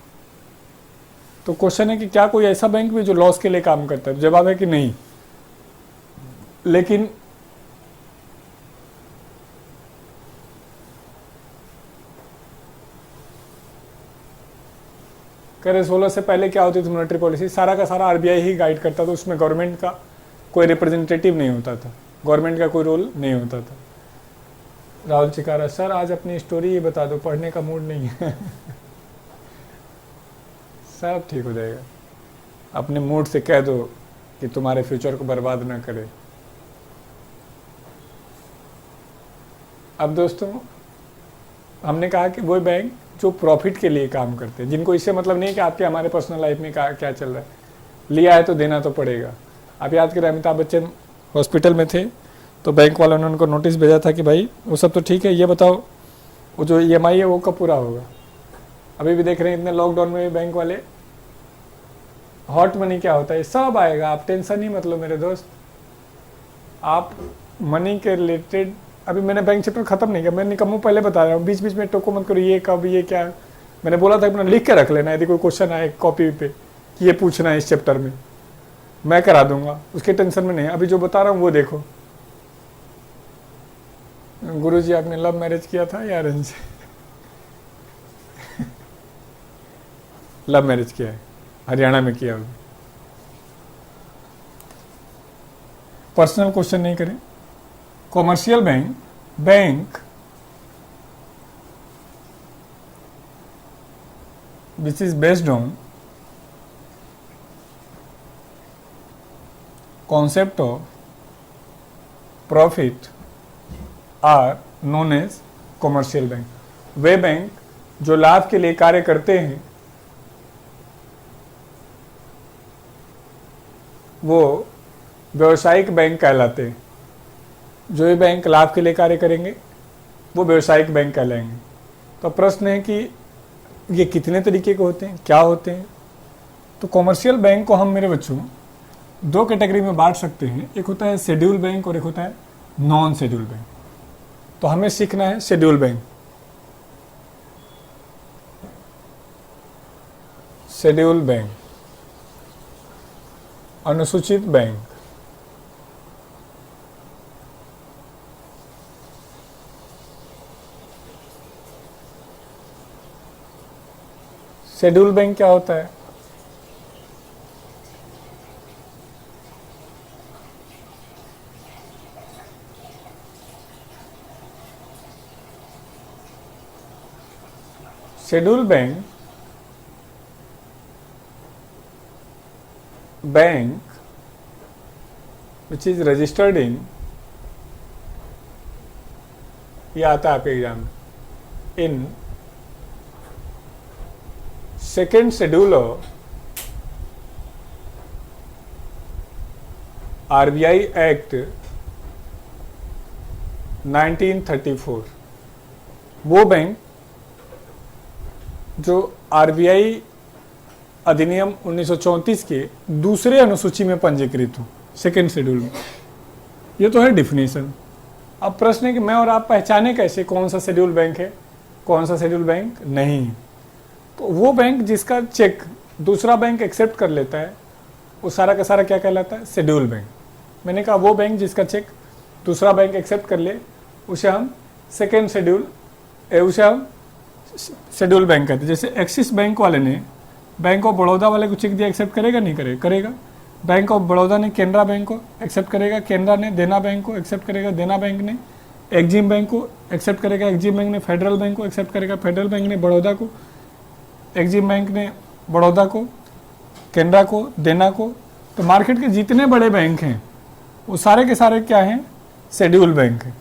तो क्वेश्चन है कि क्या कोई ऐसा बैंक भी जो लॉस के लिए काम करता है? जवाब है कि नहीं। लेकिन कह रहे 16 से पहले क्या होती थी मॉनेटरी पॉलिसी? सारा का सारा आरबीआई ही गाइड करता था, उसमें गवर्नमेंट का कोई रिप्रेजेंटेटिव नहीं होता था, गवर्नमेंट का कोई रोल नहीं होता था। राहुल चिकारा, सर आज अपनी स्टोरी ये बता दो, पढ़ने का मूड नहीं है। सब ठीक हो जाएगा, अपने मूड से कह दो कि तुम्हारे फ्यूचर को बर्बाद ना करे। अब दोस्तों, हमने कहा कि वो बैंक जो प्रॉफिट के लिए काम करते हैं, जिनको इससे मतलब नहीं है कि आपके हमारे पर्सनल लाइफ में क्या चल रहा है, लिया है तो देना तो पड़ेगा। आप याद करें, अमिताभ बच्चन हॉस्पिटल में थे तो बैंक वालों ने उनको नोटिस भेजा था कि भाई वो सब तो ठीक है, ये बताओ वो जो ईएमआई है वो कब पूरा होगा। अभी भी देख रहे हैं इतने लॉकडाउन में भी बैंक वाले, हॉट मनी क्या होता है सब आएगा, आप टेंशन ही मत लो मेरे दोस्त। आप मनी के रिलेटेड, अभी मैंने बैंक चैप्टर खत्म नहीं किया, मैं निकम्मू पहले बता रहा हूँ, बीच बीच में टोको मत करो ये कब ये क्या। मैंने बोला था अपना लिख के रख लेना, यदि कोई क्वेश्चन आए कॉपी पे कि ये पूछना है इस चैप्टर में, मैं करा दूंगा, उसके टेंशन में नहीं। अभी जो बता रहा हूँ वो देखो। गुरुजी आपने लव मैरिज किया था या अरेंज? लव मैरिज किया है, हरियाणा में किया होगा। पर्सनल क्वेश्चन नहीं करें। Commercial bank which is based on concept of profit are known as commercial bank. Way bank जो लाभ के लिए कार्य करते हैं वो व्यवसायिक बैंक कहलाते हैं। जो ये बैंक लाभ के लिए कार्य करेंगे वो व्यवसायिक बैंक कहलाएंगे। तो प्रश्न है कि ये कितने तरीके के होते हैं, क्या होते हैं? तो कॉमर्शियल बैंक को हम मेरे बच्चों दो कैटेगरी में बांट सकते हैं, एक होता है शेड्यूल बैंक और एक होता है नॉन शेड्यूल बैंक। तो हमें सीखना है शेड्यूल बैंक। शेड्यूल बैंक, अनुसूचित बैंक। शेड्यूल बैंक क्या होता है? Schedule bank which is registered in, ये आता है आपके एग्जाम में, in second schedule of RBI act 1934। वो बैंक जो आरबीआई अधिनियम 1934 के दूसरे अनुसूची में पंजीकृत हो, सेकेंड शेड्यूल में। ये तो है डिफिनेशन। अब प्रश्न है कि मैं और आप पहचाने कैसे कौन सा शेड्यूल बैंक है, कौन सा शेड्यूल बैंक नहीं है? तो वो बैंक जिसका चेक दूसरा बैंक एक्सेप्ट कर लेता है वो सारा का सारा क्या कहलाता है? Schedule bank. मैंने कहा वो बैंक जिसका चेक दूसरा बैंक एक्सेप्ट कर ले उसे हम सेकेंड शेड्यूल, उसे हम शेड्यूल बैंक कहते हैं। जैसे एक्सिस बैंक वाले ने बैंक ऑफ बड़ौदा वाले को चेक दिया, एक्सेप्ट करेगा नहीं करेगा? करेगा। बैंक ऑफ बड़ौदा ने केनरा बैंक को एक्सेप्ट करेगा, केनरा ने देना बैंक को एक्सेप्ट करेगा, देना बैंक ने एक्जिम बैंक को एक्सेप्ट करेगा, एक्जिम बैंक ने फेडरल बैंक को एक्सेप्ट करेगा, फेडरल बैंक ने बड़ौदा को, एक्जिम बैंक ने बड़ौदा को, केनरा को, देना को। तो मार्केट के जितने बड़े बैंक हैं वो सारे के सारे क्या हैं? शेड्यूल बैंक हैं।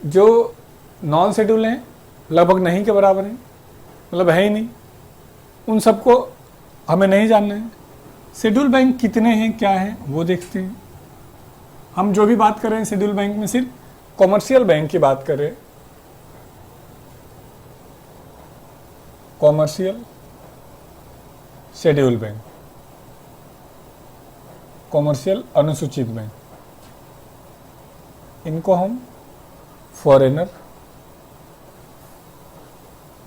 जो नॉन शेड्यूल हैं लगभग नहीं के बराबर हैं, मतलब है ही नहीं, उन सबको हमें नहीं जानना है। शेड्यूल बैंक कितने हैं, क्या हैं, वो देखते हैं। हम जो भी बात कर रहे हैं शेड्यूल बैंक में सिर्फ कॉमर्शियल बैंक की बात कर रहे हैं, कॉमर्शियल शेड्यूल बैंक, कॉमर्शियल अनुसूचित बैंक, इनको हम फॉरेनर,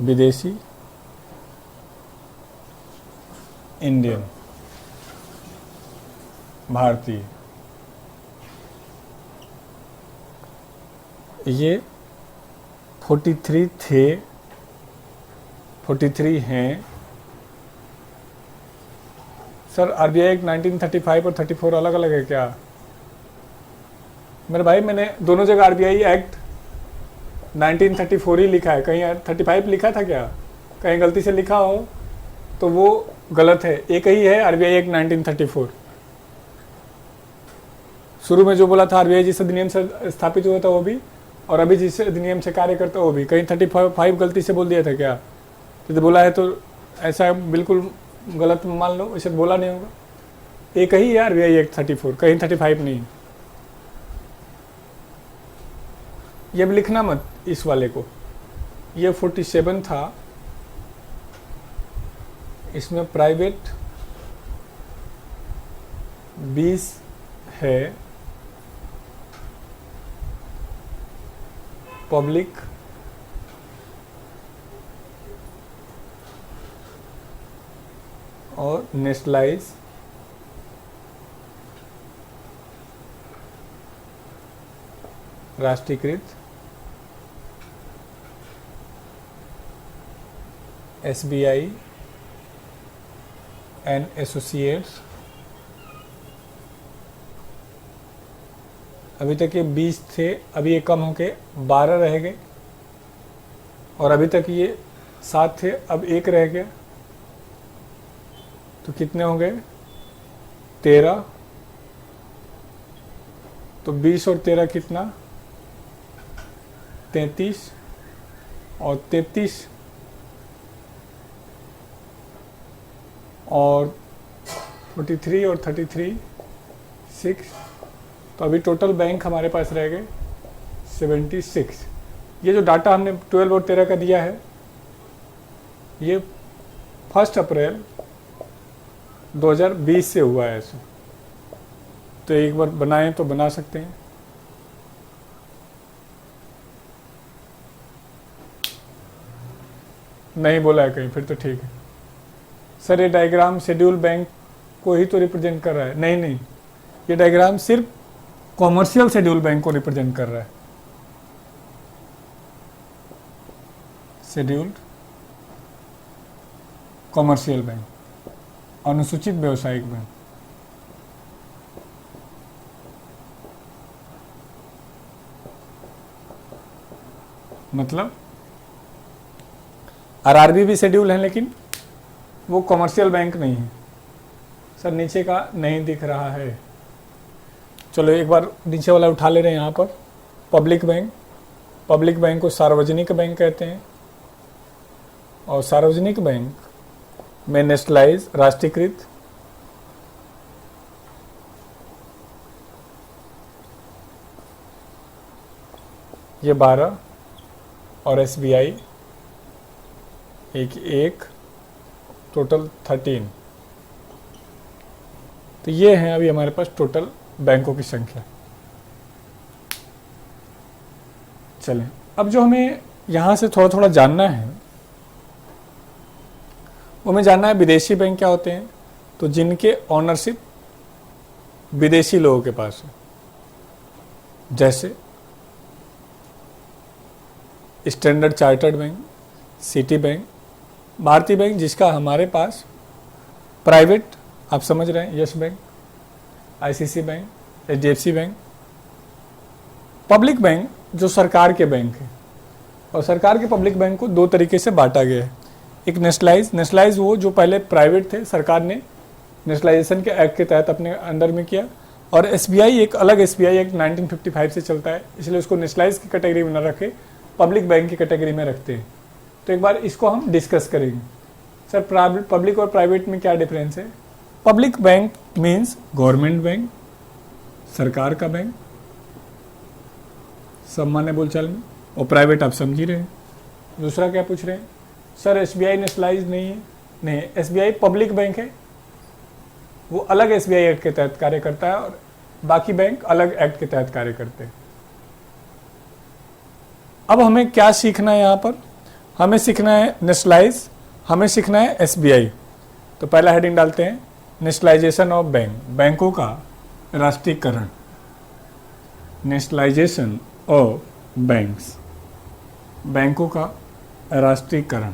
विदेशी, इंडियन, भारतीय, ये 43 थे, 43 हैं। सर आरबीआई एक्ट 1935 और 34 अलग अलग है क्या? मेरे भाई मैंने दोनों जगह आरबीआई एक्ट 1934 ही लिखा है, कहीं 35 लिखा था क्या? कहीं गलती से लिखा हो तो वो गलत है, एक ही है आरबीआई एक्ट 1934। शुरू में जो बोला था आरबीआई जिस अधिनियम से स्थापित हुआ था वो भी, और अभी जिस अधिनियम से कार्य करता है वो भी, कहीं 35 गलती से बोल दिया था क्या? तो बोला है तो ऐसा बिल्कुल गलत मान लो, वैसे बोला नहीं होगा, एक ही है आरबीआई एक्ट 34, कहीं 35 नहीं। ये भी लिखना मत इस वाले को, ये 47 था, इसमें प्राइवेट 20 है, पब्लिक और नेशनलाइज राष्ट्रीयकृत एसबीआई एंड एसोसिएट्स। अभी तक ये 20 थे, अभी ये कम होके 12 रह गए, और अभी तक ये 7 थे, अब एक रह गया, तो कितने हो गए? 13। तो 20 और 13 कितना? 33, और 33 और 43 और 33 6, तो अभी टोटल बैंक हमारे पास रह गए 76। ये जो डाटा हमने 12 और 13 का दिया है, ये 1 अप्रैल 2020 से हुआ है ऐसे, तो एक बार बनाएं तो बना सकते हैं। नहीं बोला है कहीं, फिर तो ठीक है। सर ये डायग्राम शेड्यूल बैंक को ही तो रिप्रेजेंट कर रहा है। नहीं नहीं, ये डायग्राम सिर्फ कॉमर्शियल शेड्यूल बैंक को रिप्रेजेंट कर रहा है। शेड्यूल्ड कॉमर्शियल बैंक, अनुसूचित व्यवसायिक बैंक। मतलब आरआरबी भी शेड्यूल है, लेकिन वो कॉमर्शियल बैंक नहीं है। सर नीचे का नहीं दिख रहा है, चलो एक बार नीचे वाला उठा ले रहे हैं। यहाँ पर पब्लिक बैंक, पब्लिक बैंक को सार्वजनिक बैंक कहते हैं, और सार्वजनिक बैंक में नेशनलाइज राष्ट्रीयकृत ये 12, और एसबीआई एक टोटल 13। तो ये हैं अभी हमारे पास टोटल बैंकों की संख्या। चलें, अब जो हमें यहाँ से थोड़ा थोड़ा जानना है, वो हमें जानना है विदेशी बैंक क्या होते हैं। तो जिनके ऑनरशिप विदेशी लोगों के पास है, जैसे standard chartered bank, city bank, भारतीय बैंक जिसका हमारे पास प्राइवेट, आप समझ रहे हैं, yes bank, ICC bank, HDFC bank. Public bank जो सरकार के बैंक है, और सरकार के पब्लिक बैंक को दो तरीके से बांटा गया है। एक नेशनलाइज वो जो पहले प्राइवेट थे, सरकार ने नेशनलाइजेशन के एक्ट के तहत अपने अंडर में किया, और एसबीआई एक अलग एसबीआई एक्ट 1955 से चलता है, इसलिए उसको नेशनलाइज की कैटेगरी में न रखे, पब्लिक बैंक की कैटेगरी में रखते हैं। तो एक बार इसको हम डिस्कस करेंगे। सर पब्लिक और प्राइवेट में क्या डिफरेंस है? Public bank means government bank, सरकार का बैंक सामान्य बोलचाल में, और प्राइवेट आप समझ ही रहे हैं। दूसरा क्या पूछ रहे हैं, सर एसबीआई नेशनलाइज नहीं है। नहीं, एसबीआई पब्लिक बैंक है, वो अलग एसबीआई एक्ट के तहत कार्य करता है और बाकी बैंक अलग एक्ट के तहत कार्य करते हैं। अब हमें क्या सीखना है यहाँ पर, हमें सीखना है नेशनलाइज, हमें सीखना है एसबीआई। तो पहला हेडिंग डालते हैं, नेशनलाइजेशन ऑफ बैंक, बैंकों का राष्ट्रीयकरण, नेशनलाइजेशन ऑफ बैंक्स, बैंकों का राष्ट्रीयकरण।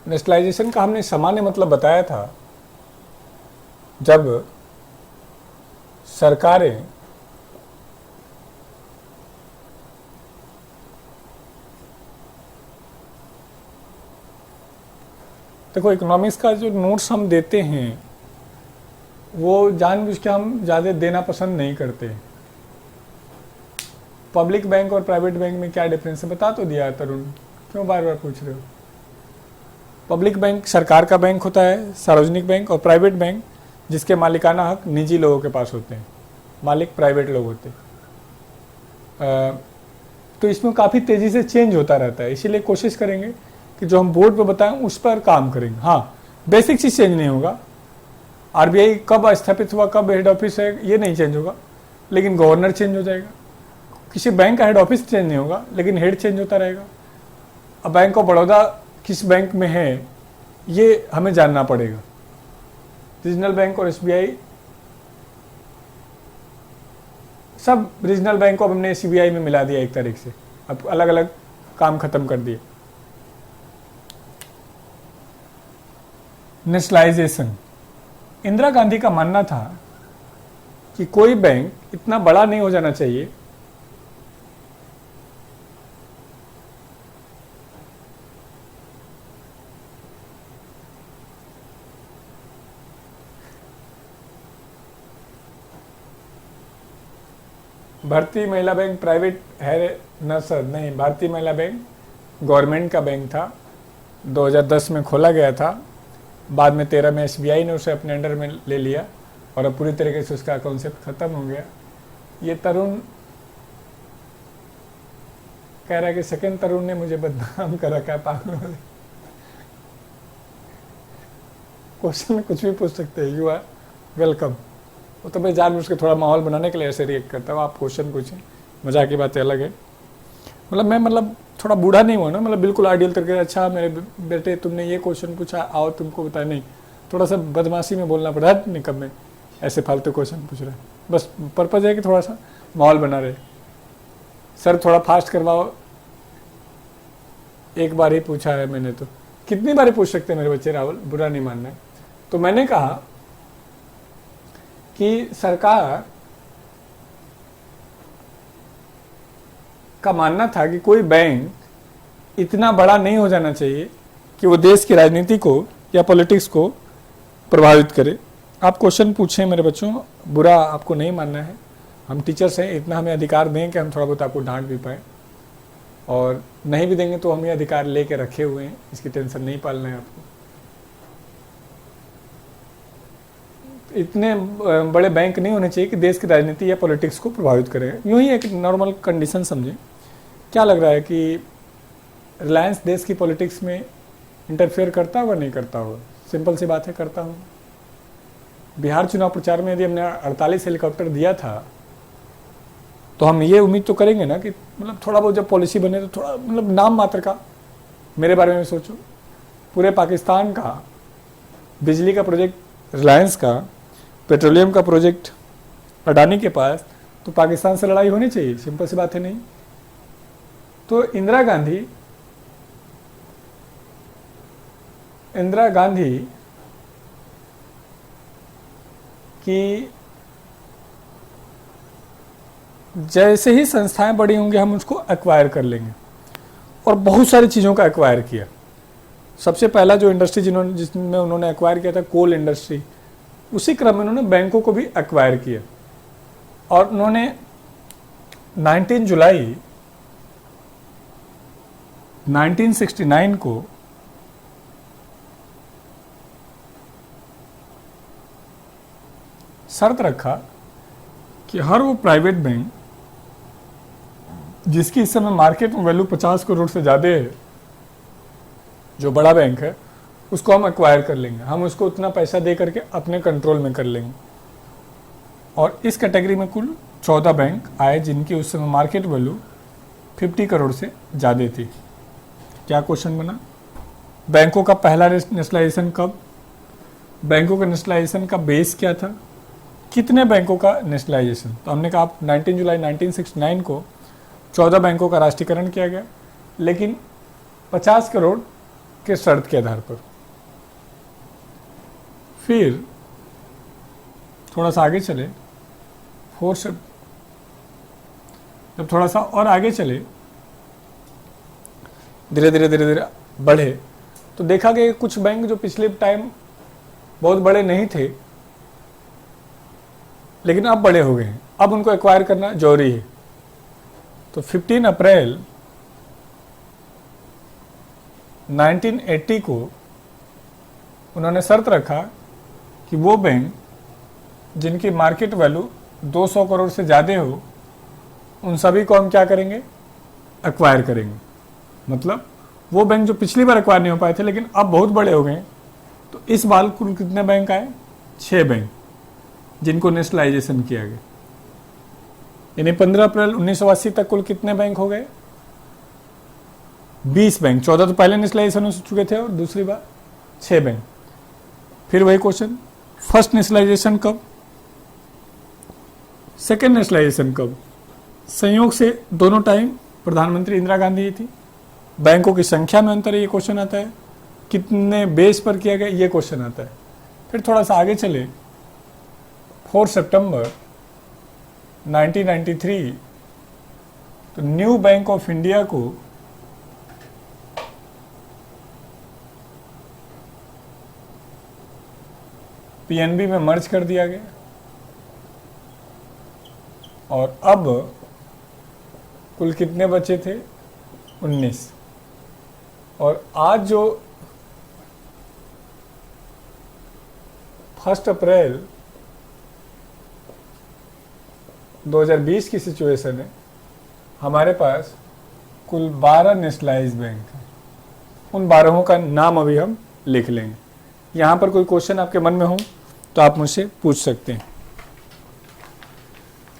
नेशनलाइजेशन का हमने सामान्य मतलब बताया था, जब सरकारें देखो इकोनॉमिक्स का जो नोट्स हम देते हैं वो जानबूझ के हम ज़्यादा देना पसंद नहीं करते। पब्लिक बैंक और प्राइवेट बैंक में क्या डिफरेंस है बता तो दिया है तरुण, क्यों बार बार पूछ रहे हो। पब्लिक बैंक सरकार का बैंक होता है, सार्वजनिक बैंक, और प्राइवेट बैंक जिसके मालिकाना हक निजी लोगों के पास होते हैं, मालिक प्राइवेट लोग होते हैं। तो इसमें काफ़ी तेज़ी से चेंज होता रहता है, इसीलिए कोशिश करेंगे कि जो हम बोर्ड पे बताएं उस पर काम करेंगे। हाँ, बेसिक चीज़ चेंज नहीं होगा, आरबीआई कब स्थापित हुआ, कब हेड ऑफिस है, ये नहीं चेंज होगा, लेकिन गवर्नर चेंज हो जाएगा। किसी बैंक का हेड ऑफिस चेंज नहीं होगा, लेकिन हेड चेंज होता रहेगा। अब बैंक ऑफ बड़ौदा किस बैंक में है ये हमें जानना पड़ेगा। रीजनल बैंक और एसबीआई, सब रीजनल बैंक को अब हमने सीबीआई में मिला दिया एक तारीख से, अब अलग अलग काम खत्म कर दिए। नेशनलाइजेशन, इंदिरा गांधी का मानना था कि कोई बैंक इतना बड़ा नहीं हो जाना चाहिए भारतीय महिला बैंक प्राइवेट है ना सर? नहीं, भारतीय महिला बैंक गवर्नमेंट का बैंक था, 2010 में खोला गया था, बाद में 13 में एसबीआई ने उसे अपने अंडर में ले लिया और अब पूरी तरीके से उसका कॉन्सेप्ट खत्म हो गया। ये तरुण कह रहा है कि सेकंड तरुण ने मुझे बदनाम कर रखा है, पागल वाले। क्वेश्चन में कुछ भी पूछ सकते हैं, यू आर वेलकम। वो तो मैं जानबूझ के थोड़ा माहौल बनाने के लिए ऐसे रिएक्ट करता हूँ। आप क्वेश्चन पूछें, मजाक की बातें अलग है। मैं थोड़ा बूढ़ा नहीं हुआ ना, बिल्कुल आइडियल तरीके से, अच्छा मेरे बेटे तुमने ये क्वेश्चन पूछा, आओ तुमको बताया, नहीं, थोड़ा सा बदमाशी में बोलना पड़ा है, नहीं कब में ऐसे फालतू क्वेश्चन पूछ रहे हैं। बस पर्पज़ है कि थोड़ा सा माहौल बना रहे। सर थोड़ा फास्ट करवाओ, एक बार ही पूछा है मैंने, तो कितनी बार ही पूछ सकते हैं मेरे बच्चे, राहुल बुरा नहीं मानना है। तो मैंने कहा कि सरकार का मानना था कि कोई बैंक इतना बड़ा नहीं हो जाना चाहिए कि वो देश की राजनीति को या पॉलिटिक्स को प्रभावित करे। आप क्वेश्चन पूछें मेरे बच्चों, बुरा आपको नहीं मानना है, हम टीचर्स हैं, इतना हमें अधिकार दें कि हम थोड़ा बहुत आपको डांट भी पाएँ, और नहीं भी देंगे तो हम ये अधिकार लेके रखे हुए हैं, इसकी टेंशन नहीं पालना है आपको। इतने बड़े बैंक नहीं होने चाहिए कि देश की राजनीति या पॉलिटिक्स को प्रभावित करें। यूँ ही एक नॉर्मल कंडीशन समझें। क्या लग रहा है कि रिलायंस देश की पॉलिटिक्स में इंटरफेयर करता होगा, नहीं करता होगा? सिंपल सी बात है, करता हूँ। बिहार चुनाव प्रचार में यदि हमने 48 हेलीकॉप्टर दिया था तो हम ये उम्मीद तो करेंगे ना कि थोड़ा बहुत जब पॉलिसी बने तो थोड़ा नाम मात्र का मेरे बारे में सोचो। पूरे पाकिस्तान का बिजली का प्रोजेक्ट रिलायंस का, पेट्रोलियम का प्रोजेक्ट अडानी के पास, तो पाकिस्तान से लड़ाई होनी चाहिए, सिंपल सी बात है। नहीं तो इंदिरा गांधी की जैसे ही संस्थाएं बड़ी होंगी हम उसको एक्वायर कर लेंगे, और बहुत सारी चीज़ों का एक्वायर किया। सबसे पहला जो इंडस्ट्री जिसमें उन्होंने एक्वायर किया था, कोल इंडस्ट्री, उसी क्रम में उन्होंने बैंकों को भी एक्वायर किया। और उन्होंने 19 जुलाई 1969 को शर्त रखा कि हर वो प्राइवेट बैंक जिसकी इस समय मार्केट में वैल्यू 50 करोड़ से ज़्यादा है, जो बड़ा बैंक है, उसको हम एक्वायर कर लेंगे, हम उसको उतना पैसा दे करके अपने कंट्रोल में कर लेंगे। और इस कैटेगरी में कुल 14 बैंक आए जिनकी उस समय मार्केट वैल्यू 50 करोड़ से ज़्यादा थी। क्या क्वेश्चन बना? बैंकों का पहला नेशनलाइजेशन कब? बैंकों का नेशनलाइजेशन का बेस क्या था? कितने बैंकों का नेशनलाइजेशन? तो हमने कहा 19 जुलाई 1969 को 14 बैंकों का राष्ट्रीयकरण किया गया, लेकिन 50 करोड़ के शर्त के आधार पर। फिर थोड़ा सा आगे चले, जब थोड़ा सा और आगे चले, धीरे धीरे बढ़े, तो देखा कि कुछ बैंक जो पिछले टाइम बहुत बड़े नहीं थे लेकिन अब बड़े हो गए हैं, अब उनको एक्वायर करना जरूरी है। तो 15 अप्रैल 1980 को उन्होंने शर्त रखा कि वो बैंक जिनकी मार्केट वैल्यू 200 करोड़ से ज़्यादा हो, उन सभी को हम क्या करेंगे? एक्वायर करेंगे। मतलब वो बैंक जो पिछली बार एक्वायर नहीं हो पाए थे लेकिन अब बहुत बड़े हो गए, तो इस बार कुल कितने बैंक आए? 6 बैंक जिनको नेशनलाइजेशन किया गया। यानी 15 अप्रैल 1980 तक कुल कितने बैंक हो गए? 20 बैंक। 14 तो पहले नेशनलाइजेशन हो चुके थे और दूसरी बार 6 बैंक। फिर वही क्वेश्चन, फर्स्ट नेशनलाइजेशन कब? सेकेंड नेशनलाइजेशन कब? संयोग से दोनों टाइम प्रधानमंत्री इंदिरा गांधी ही थी। बैंकों की संख्या में अंतर है, ये क्वेश्चन आता है। कितने बेस पर किया गया, ये क्वेश्चन आता है। फिर थोड़ा सा आगे चले, 4 सितंबर 1993 तो न्यू बैंक ऑफ इंडिया को पीएनबी में मर्ज कर दिया गया और अब कुल कितने बचे थे? 19। और आज जो 1 अप्रैल 2020 की सिचुएशन है, हमारे पास कुल 12 नेशनलाइज बैंक हैं। उन 12 का नाम अभी हम लिख लेंगे। यहाँ पर कोई क्वेश्चन आपके मन में हो तो आप मुझसे पूछ सकते हैं।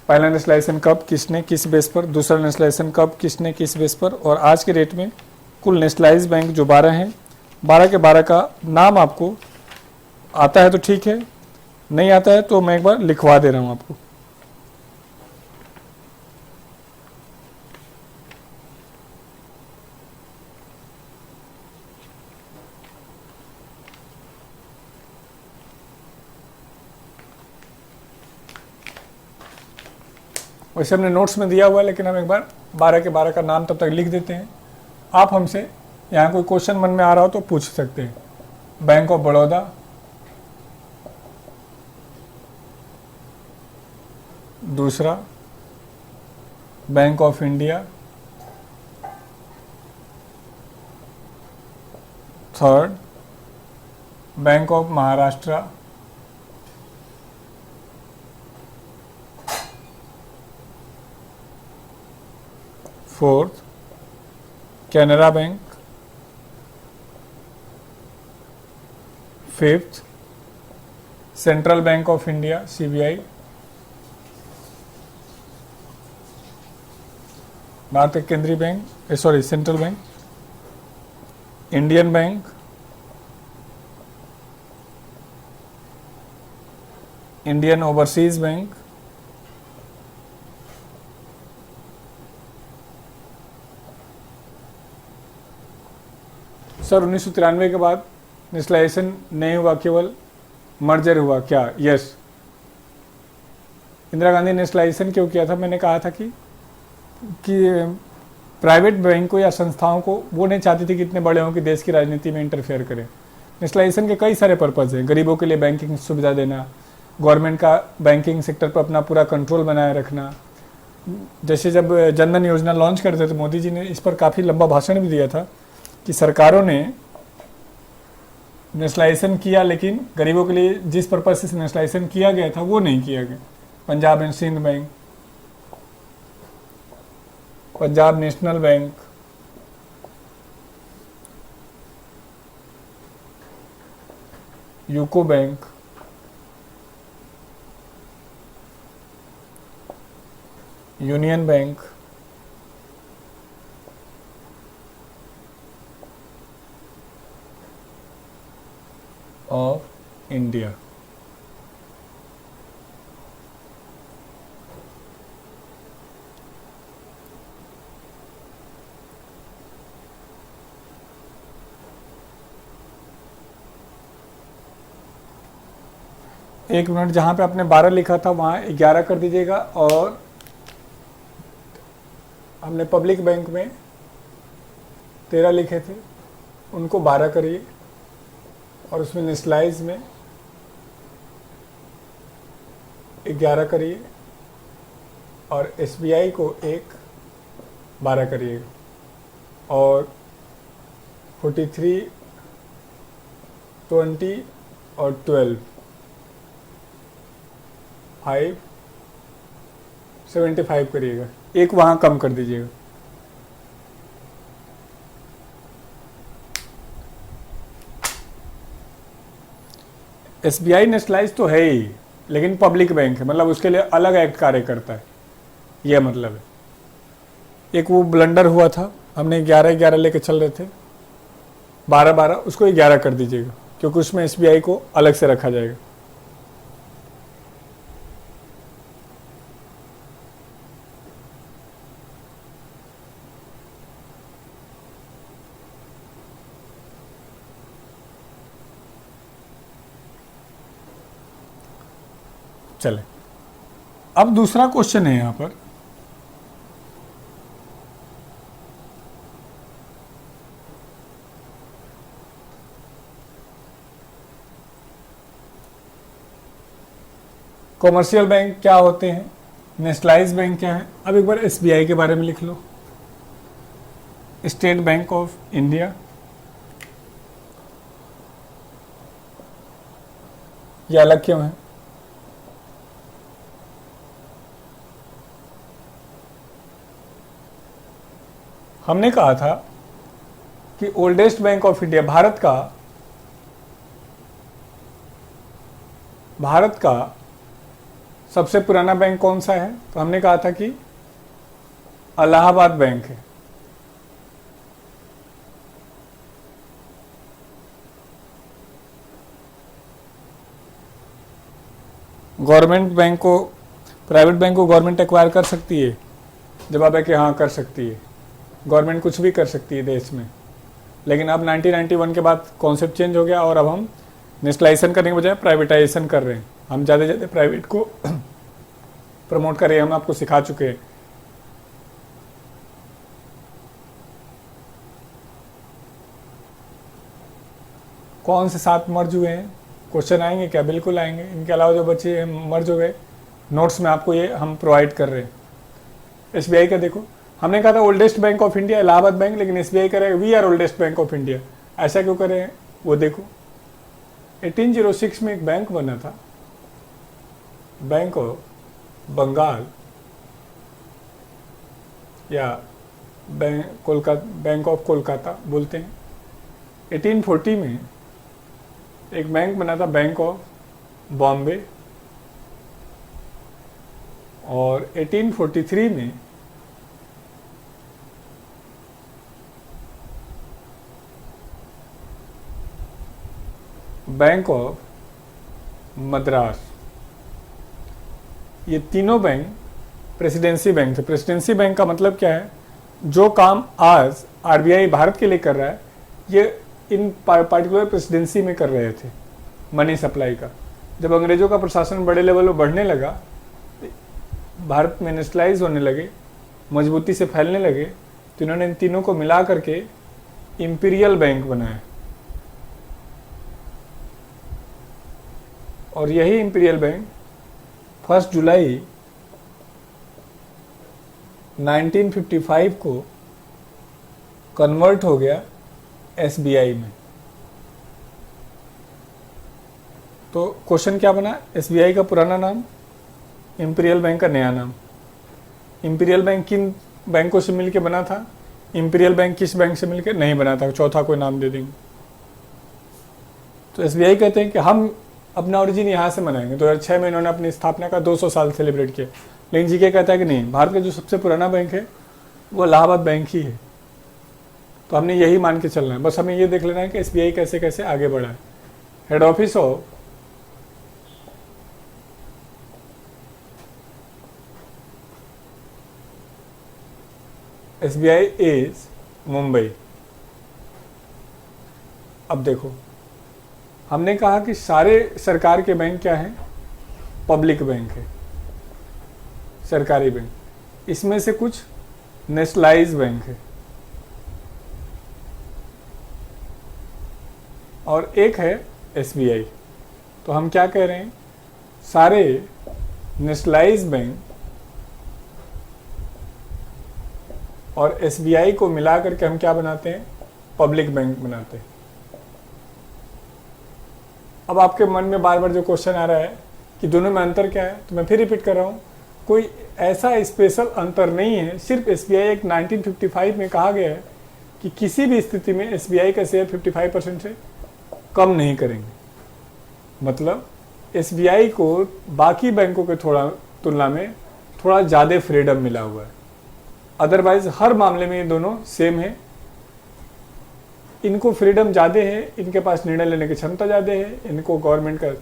पहला नेशनलाइजेशन कब, किसने, किस बेस पर? दूसरा नेशनलाइजेशन कब, किसने, किस बेस पर? और आज के डेट में कुल नेशनलाइज बैंक जो 12 हैं, 12 के 12 का नाम आपको आता है तो ठीक है, नहीं आता है तो मैं एक बार लिखवा दे रहा हूँ आपको। वैसे हमने नोट्स में दिया हुआ है, लेकिन हम एक बार 12 के 12 का नाम तब तक लिख देते हैं। आप हमसे यहाँ कोई क्वेश्चन मन में आ रहा हो तो पूछ सकते हैं। बैंक ऑफ बड़ौदा, दूसरा bank of India, third bank of Maharashtra, fourth Canara bank, fifth central bank of India CBI, भारतीय केंद्रीय bank, sorry central bank, Indian bank, Indian overseas bank, sir 1993 के बाद नेशनलाइजेशन नहीं हुआ, केवल मर्जर हुआ क्या? यस। इंदिरा गांधी नेशनलाइजेशन क्यों किया था? मैंने कहा था कि प्राइवेट बैंकों या संस्थाओं को वो नहीं चाहती थी कि इतने बड़े हों कि देश की राजनीति में इंटरफेयर करें। नेशनलाइजेशन के कई सारे पर्पज़ हैं। गरीबों के लिए बैंकिंग सुविधा देना, गवर्नमेंट का बैंकिंग सेक्टर पर अपना पूरा कंट्रोल बनाए रखना, जैसे जब जनधन योजना लॉन्च करते थे मोदी जी ने इस पर काफ़ी लंबा भाषण भी दिया था कि सरकारों ने नेशनलाइजेशन किया, लेकिन गरीबों के लिए जिस पर्पज से नेशनलाइजेशन किया गया था वो नहीं किया गया। Punjab and Sind bank, Punjab national bank, UCO bank, union bank, of India. एक मिनट, जहाँ पे आपने 12 लिखा था वहाँ 11 कर दीजिएगा, और हमने पब्लिक बैंक में 13 लिखे थे उनको 12 करिए, और उसमें नेशनलाइज में 11 करिए, और एसबीआई को 12 करिएगा, और 43, 20 और 12, 75 करिएगा, एक वहाँ कम कर दीजिएगा। एसबीआई नेशनलाइज तो है ही, लेकिन पब्लिक बैंक है, मतलब उसके लिए अलग एक्ट कार्य करता है, यह मतलब है। एक वो ब्लंडर हुआ था, हमने 11-11 लेके चल रहे थे, 12-12, उसको 11 कर दीजिएगा, क्योंकि उसमें एसबीआई को अलग से रखा जाएगा। चले, अब दूसरा क्वेश्चन है यहां पर, कॉमर्शियल बैंक क्या होते हैं, नेशनलाइज बैंक क्या है। अब एक बार एसबीआई के बारे में लिख लो, स्टेट बैंक ऑफ इंडिया, ये अलग क्यों है? हमने कहा था कि oldest bank of India, Bharat का सबसे पुराना बैंक कौन सा है, तो हमने कहा था कि इलाहाबाद बैंक है। गवर्नमेंट बैंक को, प्राइवेट बैंक को गवर्नमेंट एक्वायर कर सकती है? जवाब है कि हाँ कर सकती है, गवर्नमेंट कुछ भी कर सकती है देश में। लेकिन अब 1991 के बाद कॉन्सेप्ट चेंज हो गया, और अब हम नेशनलाइजेशन करने के बजाय प्राइवेटाइजेशन कर रहे हैं। हम ज़्यादा से ज़्यादा प्राइवेट को प्रमोट कर रहे हैं, हम आपको सिखा चुके हैं। कौन से 7 मर्ज हुए हैं, क्वेश्चन आएंगे क्या? बिल्कुल आएंगे। इनके अलावा जो बच्चे मर्ज हो गए, नोट्स में आपको ये हम प्रोवाइड कर रहे हैं। एसबीआई का देखो, हमने कहा था oldest bank of India Allahabad bank, लेकिन एसबीआई कह रहा है we are oldest bank of India. ऐसा क्यों कर रहे हैं वो देखो। 1806 में एक बैंक बना था, बैंक ऑफ बंगाल, या बैंक ऑफ कोलकाता बोलते हैं। 1840 में एक बैंक बना था, बैंक ऑफ बॉम्बे, और 1843 में बैंक ऑफ मद्रास। ये तीनों बैंक प्रेसिडेंसी बैंक थे। प्रेसिडेंसी बैंक का मतलब क्या है? जो काम आज आरबीआई भारत के लिए कर रहा है, ये इन पार्टिकुलर प्रेसिडेंसी में कर रहे थे, मनी सप्लाई का। जब अंग्रेजों का प्रशासन बड़े लेवल पर बढ़ने लगा, भारत में नेशनलाइज होने लगे, मजबूती से फैलने लगे, तो इन्होंने इन तीनों को मिला करके इंपीरियल बैंक बनाया। और यही इंपीरियल बैंक 1 जुलाई 1955 को कन्वर्ट हो गया एसबीआई में। तो क्वेश्चन क्या बना, एसबीआई का पुराना नाम, इंपीरियल बैंक का नया नाम। इंपीरियल बैंक किन बैंकों से मिलकर बना था, इंपीरियल बैंक किस बैंक से मिलकर नहीं बना था, चौथा कोई नाम दे देंगे। तो एसबीआई कहते हैं कि हम अपना ओरिजिन यहाँ से मनाएंगे। 2006 में इन्होंने अपनी स्थापना का 200 साल सेलिब्रेट किया। लेकिन जीके कहता है कि नहीं, भारत का जो सबसे पुराना बैंक है वो इलाहाबाद बैंक ही है। तो हमने यही मान के चलना है, बस हमें ये देख लेना है कि एसबीआई कैसे कैसे आगे बढ़ा है। हेड ऑफिस हो एसबीआई इज मुंबई। अब देखो, हमने कहा कि सारे सरकार के बैंक क्या हैं, पब्लिक बैंक है, सरकारी बैंक। इसमें से कुछ नेशनलाइज बैंक है और एक है एसबीआई। तो हम क्या कह रहे हैं, सारे नेशनलाइज बैंक और एसबीआई को मिला करके हम क्या बनाते हैं, पब्लिक बैंक बनाते हैं। अब आपके मन में बार बार जो क्वेश्चन आ रहा है कि दोनों में अंतर क्या है, तो मैं फिर रिपीट कर रहा हूँ, कोई ऐसा स्पेशल अंतर नहीं है। सिर्फ एसबीआई एक 1955 में कहा गया है कि किसी भी स्थिति में एसबीआई का शेयर 55% से कम नहीं करेंगे। मतलब एसबीआई को बाकी बैंकों के तुलना में थोड़ा ज़्यादा फ्रीडम मिला हुआ है। अदरवाइज हर मामले में ये दोनों सेम है। इनको फ्रीडम ज़्यादा है, इनके पास निर्णय लेने की क्षमता ज़्यादा है, इनको गवर्नमेंट का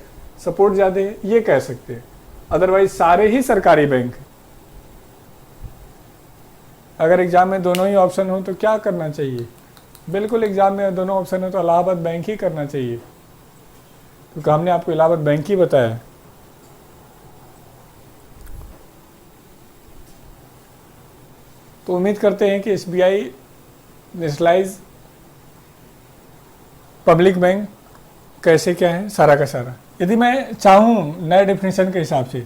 सपोर्ट ज़्यादा है, ये कह सकते हैं। अदरवाइज सारे ही सरकारी बैंक हैं। अगर एग्जाम में दोनों ही ऑप्शन हो तो क्या करना चाहिए, बिल्कुल एग्जाम में दोनों ऑप्शन हो तो इलाहाबाद बैंक ही करना चाहिए, क्योंकि हमने आपको इलाहाबाद बैंक ही बताया। तो उम्मीद करते हैं कि एसबीआई नेशनलाइज पब्लिक बैंक कैसे क्या है सारा का सारा। यदि मैं चाहूँ नए डेफिनेशन के हिसाब से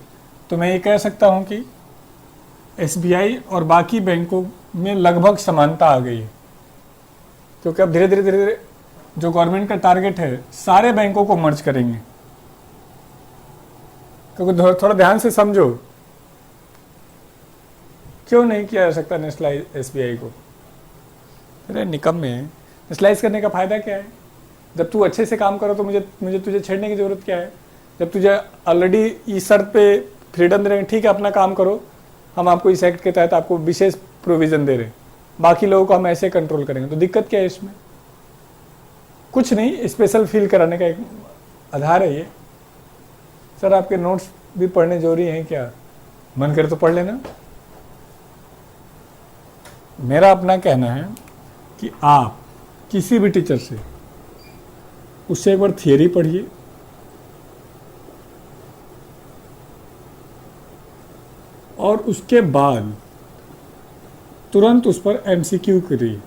तो मैं ये कह सकता हूँ कि एसबीआई और बाकी बैंकों में लगभग समानता आ गई है, क्योंकि अब धीरे धीरे धीरे जो गवर्नमेंट का टारगेट है सारे बैंकों को मर्ज करेंगे। क्योंकि थोड़ा ध्यान से समझो, क्यों नहीं किया जा सकता नेशनलाइज एसबीआई को, अरे निकम्मे है। नेशनलाइज करने का फायदा क्या है, जब तू अच्छे से काम करो तो मुझे तुझे छेड़ने की जरूरत क्या है। जब तुझे ऑलरेडी इस शर्त पे फ्रीडम दे रहे हैं, ठीक है अपना काम करो, हम आपको इस एक्ट के तहत आपको विशेष प्रोविजन दे रहे हैं, बाकी लोगों को हम ऐसे कंट्रोल करेंगे, तो दिक्कत क्या है इसमें, कुछ नहीं, स्पेशल फील कराने का एक आधार है ये। सर आपके नोट्स भी पढ़ने जरूरी हैं क्या, मन करे तो पढ़ लेना। मेरा अपना कहना है कि आप किसी भी टीचर से उससे एक बार थियरी पढ़िए, और उसके बाद तुरंत उस पर एमसीक्यू करिए।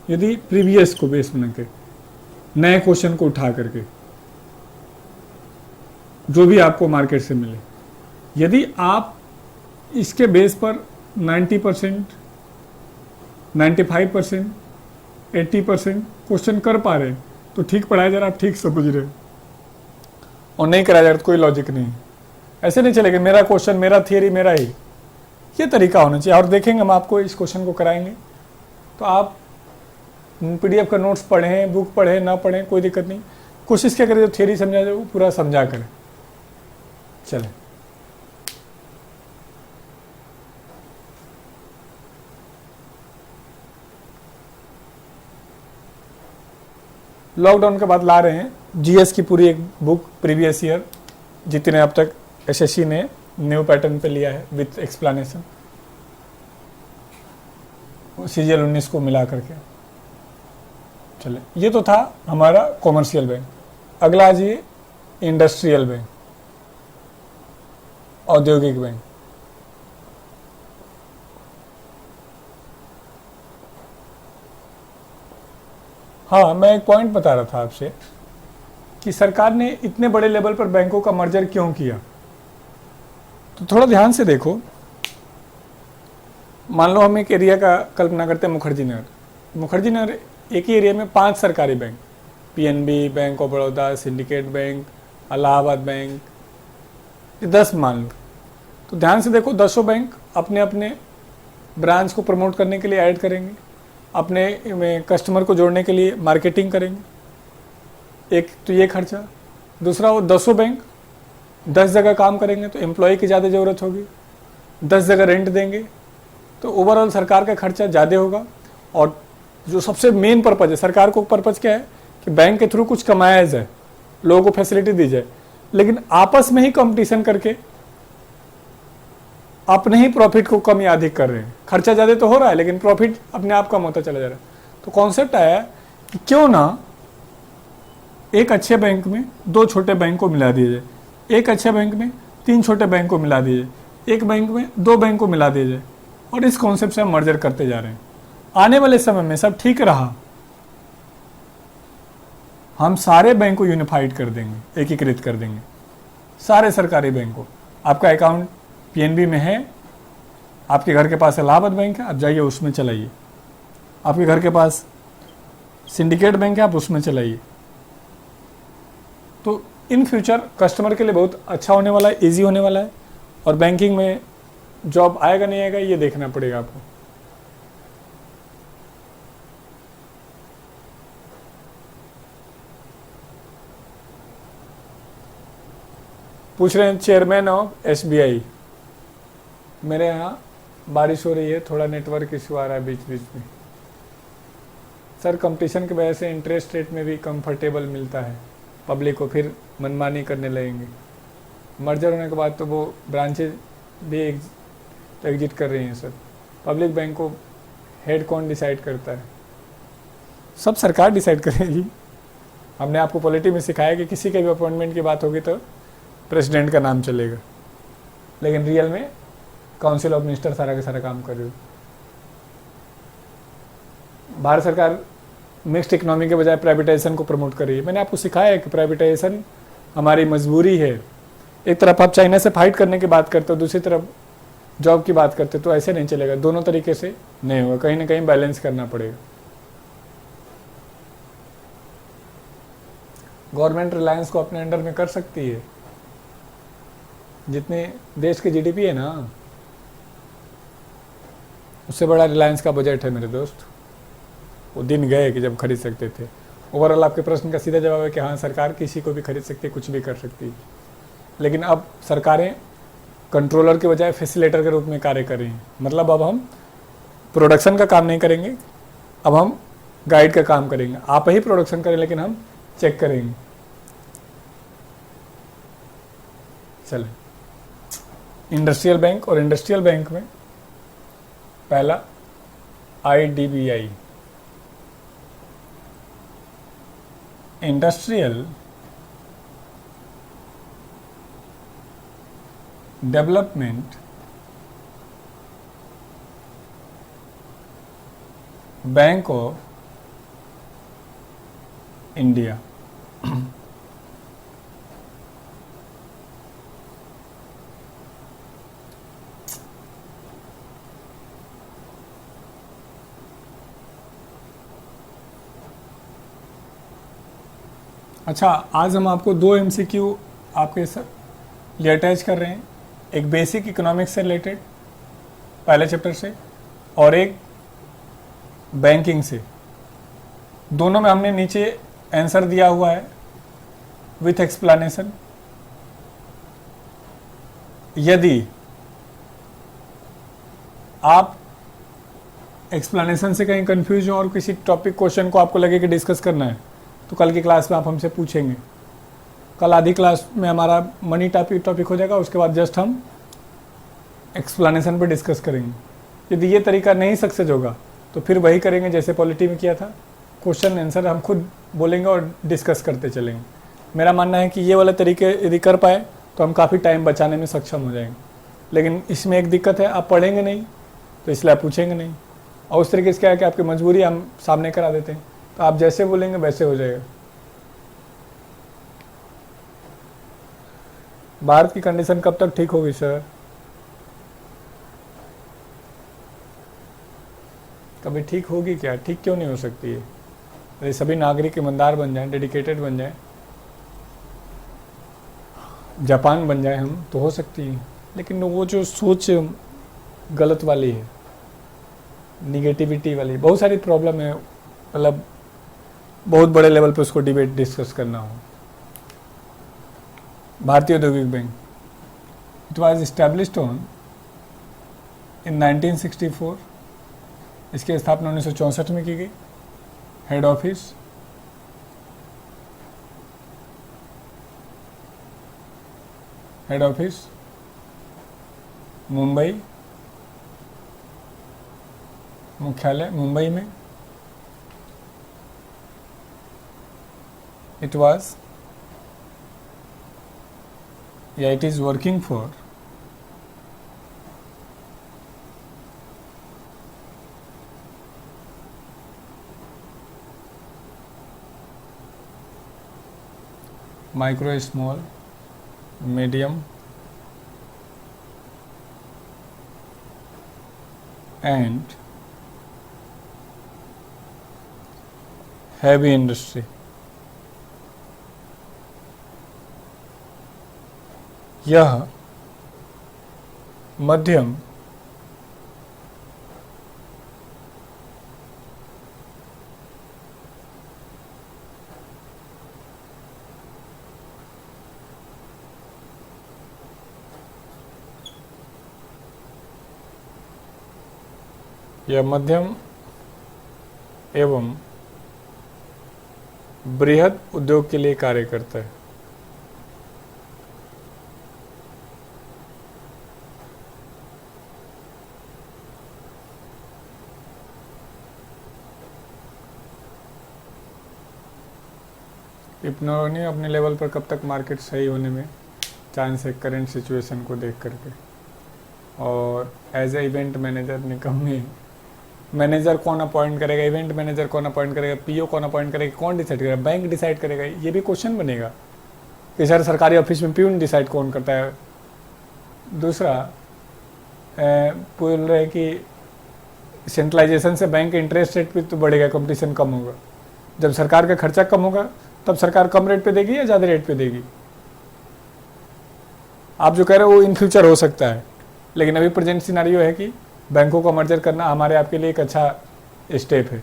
यदि प्रीवियस को बेस बना के नए क्वेश्चन को उठा करके जो भी आपको मार्केट से मिले, यदि आप इसके बेस पर 90%, 95%, 80% क्वेश्चन कर पा रहे हैं तो ठीक पढ़ाया जा रहा, आप ठीक समझ रहे हैं, और नहीं कराया जा रहा तो कोई लॉजिक नहीं। ऐसे नहीं चलेगा मेरा क्वेश्चन मेरा थियरी मेरा ही, ये तरीका होना चाहिए। और देखेंगे हम आपको इस क्वेश्चन को कराएंगे, तो आप पीडीएफ का नोट्स पढ़ें, बुक पढ़ें, ना पढ़ें कोई दिक्कत नहीं, कोशिश क्या करें जो थियरी समझा जाए वो पूरा समझा करें। चलें, लॉकडाउन के बाद ला रहे हैं जीएस की पूरी एक बुक, प्रीवियस ईयर जितने अब तक एसएससी ने न्यू पैटर्न पे लिया है विथ एक्सप्लेनेशन, सीजीएल 19 को मिला करके। चले, ये तो था हमारा कॉमर्शियल बैंक। अगला आ जाइए इंडस्ट्रियल बैंक, औद्योगिक बैंक। हाँ, मैं एक पॉइंट बता रहा था आपसे कि सरकार ने इतने बड़े लेवल पर बैंकों का मर्जर क्यों किया। तो थोड़ा ध्यान से देखो, मान लो हम एक एरिया का कल्पना करते हैं, मुखर्जी नगर। मुखर्जी नगर एक ही एरिया में 5 सरकारी bank, PNB, bank of Baroda, syndicate bank, Allahabad bank, ये 10 मान लो। तो ध्यान से देखो, 10 बैंक अपने अपने ब्रांच को प्रमोट करने के लिए ऐड करेंगे, अपने में कस्टमर को जोड़ने के लिए मार्केटिंग करेंगे। एक तो ये खर्चा। दूसरा, वो 10 बैंक 10 जगह काम करेंगे तो एम्प्लॉय की ज़्यादा ज़रूरत होगी, 10 जगह रेंट देंगे तो ओवरऑल सरकार का खर्चा ज़्यादा होगा। और जो सबसे मेन पर्पज़ है सरकार को, पर्पज़ क्या है कि बैंक के थ्रू कुछ कमाया जाए, लोगों को फैसिलिटी दी जाए। लेकिन आपस में ही कंपटीशन करके अपने ही प्रॉफिट को कम या अधिक कर रहे हैं। खर्चा ज़्यादा तो हो रहा है लेकिन प्रॉफिट अपने आप कम होता चला जा रहा है। तो कॉन्सेप्ट आया कि क्यों ना एक अच्छे बैंक में 2 छोटे बैंक को मिला दिया जाए, एक अच्छे बैंक में 3 छोटे बैंक को मिला दिया जाए, एक बैंक में 2 बैंक को मिला दिया जाए। और इस कॉन्सेप्ट से हम मर्जर करते जा रहे हैं। आने वाले समय में सब ठीक रहा, हम सारे बैंक को यूनिफाइड कर देंगे, एकीकृत कर देंगे, सारे सरकारी बैंक को। आपका अकाउंट पीएनबी में है, आपके घर के पास इलाहाबाद बैंक है, आप जाइए उसमें चलाइए। आपके घर के पास सिंडिकेट बैंक है, आप उसमें चलाइए। तो इन फ्यूचर कस्टमर के लिए बहुत अच्छा होने वाला है, इजी होने वाला है। और बैंकिंग में जॉब आएगा नहीं आएगा ये देखना पड़ेगा आपको। पूछ रहे हैं चेयरमैन ऑफ एसबीआई, मेरे यहाँ बारिश हो रही है, थोड़ा नेटवर्क इशू आ रहा है बीच बीच में। सर कंपटीशन की वजह से इंटरेस्ट रेट में भी कंफर्टेबल मिलता है, पब्लिक को फिर मनमानी करने लगेंगे। मर्जर होने के बाद तो वो ब्रांचेज भी एग्जिट कर रही हैं सर। पब्लिक बैंक को हेड कौन डिसाइड करता है? सब सरकार डिसाइड करेगी। हमने आपको पॉलिटी में सिखाया कि किसी के भी अपॉइंटमेंट की बात होगी तो प्रेसिडेंट का नाम चलेगा, लेकिन रियल में काउंसिल ऑफ मिनिस्टर सारा का सारा काम कर रही हो। भारत सरकार मिक्स्ड इकोनॉमी के बजाय प्राइवेटाइजेशन को प्रमोट कर रही है। मैंने आपको सिखाया है कि प्राइवेटाइजेशन हमारी मजबूरी है। एक तरफ आप चाइना से फाइट करने की बात करते हो, दूसरी तरफ जॉब की बात करते हो, तो ऐसे नहीं चलेगा, दोनों तरीके से नहीं होगा, कहीं ना कहीं बैलेंस करना पड़ेगा। गवर्नमेंट रिलायंस को अपने अंडर में कर सकती है, जितने देश के जीडीपी है ना उससे बड़ा रिलायंस का बजट है मेरे दोस्त। वो दिन गए कि जब खरीद सकते थे। ओवरऑल आपके प्रश्न का सीधा जवाब है कि हाँ, सरकार किसी को भी खरीद सकती है, कुछ भी कर सकती है। लेकिन अब सरकारें कंट्रोलर के बजाय फैसिलिटेटर के रूप में कार्य कर रही हैं। मतलब अब हम प्रोडक्शन का काम नहीं करेंगे, अब हम गाइड का काम करेंगे। आप ही प्रोडक्शन करें लेकिन हम चेक करेंगे। चलें, इंडस्ट्रियल बैंक और इंडस्ट्रियल बैंक में पहला IDBI, industrial development bank of India. अच्छा, आज हम आपको 2 एमसीक्यू आपके लिए अटैच कर रहे हैं। एक बेसिक इकोनॉमिक्स से रिलेटेड पहले चैप्टर से, और एक बैंकिंग से। दोनों में हमने नीचे आंसर दिया हुआ है विथ एक्सप्लेनेशन। यदि आप एक्सप्लेनेशन से कहीं कंफ्यूज हो और किसी टॉपिक क्वेश्चन को आपको लगे कि डिस्कस करना है, तो कल की क्लास में आप हमसे पूछेंगे। कल आधी क्लास में हमारा मनी टॉपिक हो जाएगा, उसके बाद जस्ट हम एक्सप्लेनेशन पे डिस्कस करेंगे। यदि ये तरीका नहीं सक्सेस होगा तो फिर वही करेंगे जैसे पॉलिटी में किया था, क्वेश्चन आंसर हम खुद बोलेंगे और डिस्कस करते चलेंगे। मेरा मानना है कि ये वाला तरीके यदि कर पाए तो हम काफ़ी टाइम बचाने में सक्षम हो जाएंगे। लेकिन इसमें एक दिक्कत है, आप पढ़ेंगे नहीं तो इसलिए आप पूछेंगे नहीं। और उस तरीके से क्या है कि आपकी मजबूरी हम सामने करा देते हैं, तो आप जैसे बोलेंगे वैसे हो जाएगा। भारत की कंडीशन कब तक ठीक होगी सर? कभी ठीक होगी क्या? ठीक क्यों नहीं हो सकती है? यदि सभी नागरिक ईमानदार बन जाएं, डेडिकेटेड बन जाएं, जापान बन जाए हम, तो हो सकती है। लेकिन वो जो सोच गलत वाली है, निगेटिविटी वाली, बहुत सारी प्रॉब्लम है, मतलब बहुत बड़े लेवल पे उसको डिबेट डिस्कस करना हो। भारतीय औद्योगिक bank, it was established on in 1964। इसकी स्थापना 1964 में की गई। हेड ऑफिस मुंबई, मुख्यालय मुंबई में। इट वाज या it is working for micro, small, medium and heavy industry। यह मध्यम एवं बृहद उद्योग के लिए कार्य करता है। इकोनॉमी अपने लेवल पर कब तक मार्केट सही होने में चांस है, करंट सिचुएशन को देख करके। और एज ए इवेंट मैनेजर निकम में मैनेजर कौन अपॉइंट करेगा, इवेंट मैनेजर कौन अपॉइंट करेगा, पीओ कौन अपॉइंट करेगा, कौन डिसाइड करेगा? बैंक डिसाइड करेगा। ये भी क्वेश्चन बनेगा कि सर सरकारी ऑफिस में पीओ डिसाइड कौन करता है? दूसरा बोल रहे कि सेंट्रलाइजेशन से बैंक इंटरेस्ट रेट भी तो बढ़ेगा, कंपटीशन कम होगा। जब सरकार का खर्चा कम होगा तब सरकार कम रेट पे देगी या ज़्यादा रेट पे देगी? आप जो कह रहे हो वो इन फ्यूचर हो सकता है, लेकिन अभी प्रेजेंट सिनारियो है कि बैंकों को मर्जर करना हमारे आपके लिए एक अच्छा स्टेप है।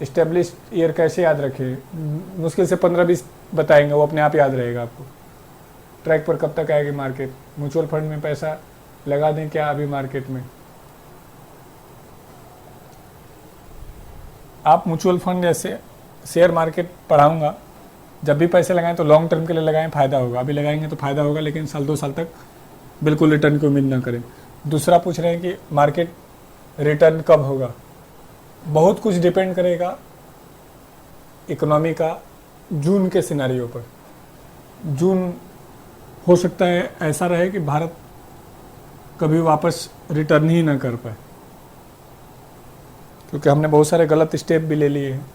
इस्टेब्लिश्ड ईयर कैसे याद रखें? मुश्किल से 15-20 बताएंगे, वो अपने आप याद रहेगा आपको। ट्रैक पर कब तक आएगी मार्केट? म्यूचुअल फंड में पैसा लगा दें क्या अभी मार्केट में? आप म्यूचुअल फंड जैसे शेयर मार्केट पढ़ाऊंगा, जब भी पैसे लगाएं तो लॉन्ग टर्म के लिए लगाएं, फ़ायदा होगा। अभी लगाएंगे तो फ़ायदा होगा, लेकिन साल 2 साल तक बिल्कुल रिटर्न की उम्मीद ना करें। दूसरा पूछ रहे हैं कि मार्केट रिटर्न कब होगा? बहुत कुछ डिपेंड करेगा इकोनॉमी का जून के सिनारियो पर। जून हो सकता है ऐसा रहे कि भारत कभी वापस रिटर्न ही ना कर पाए, क्योंकि हमने बहुत सारे गलत स्टेप भी ले लिए हैं,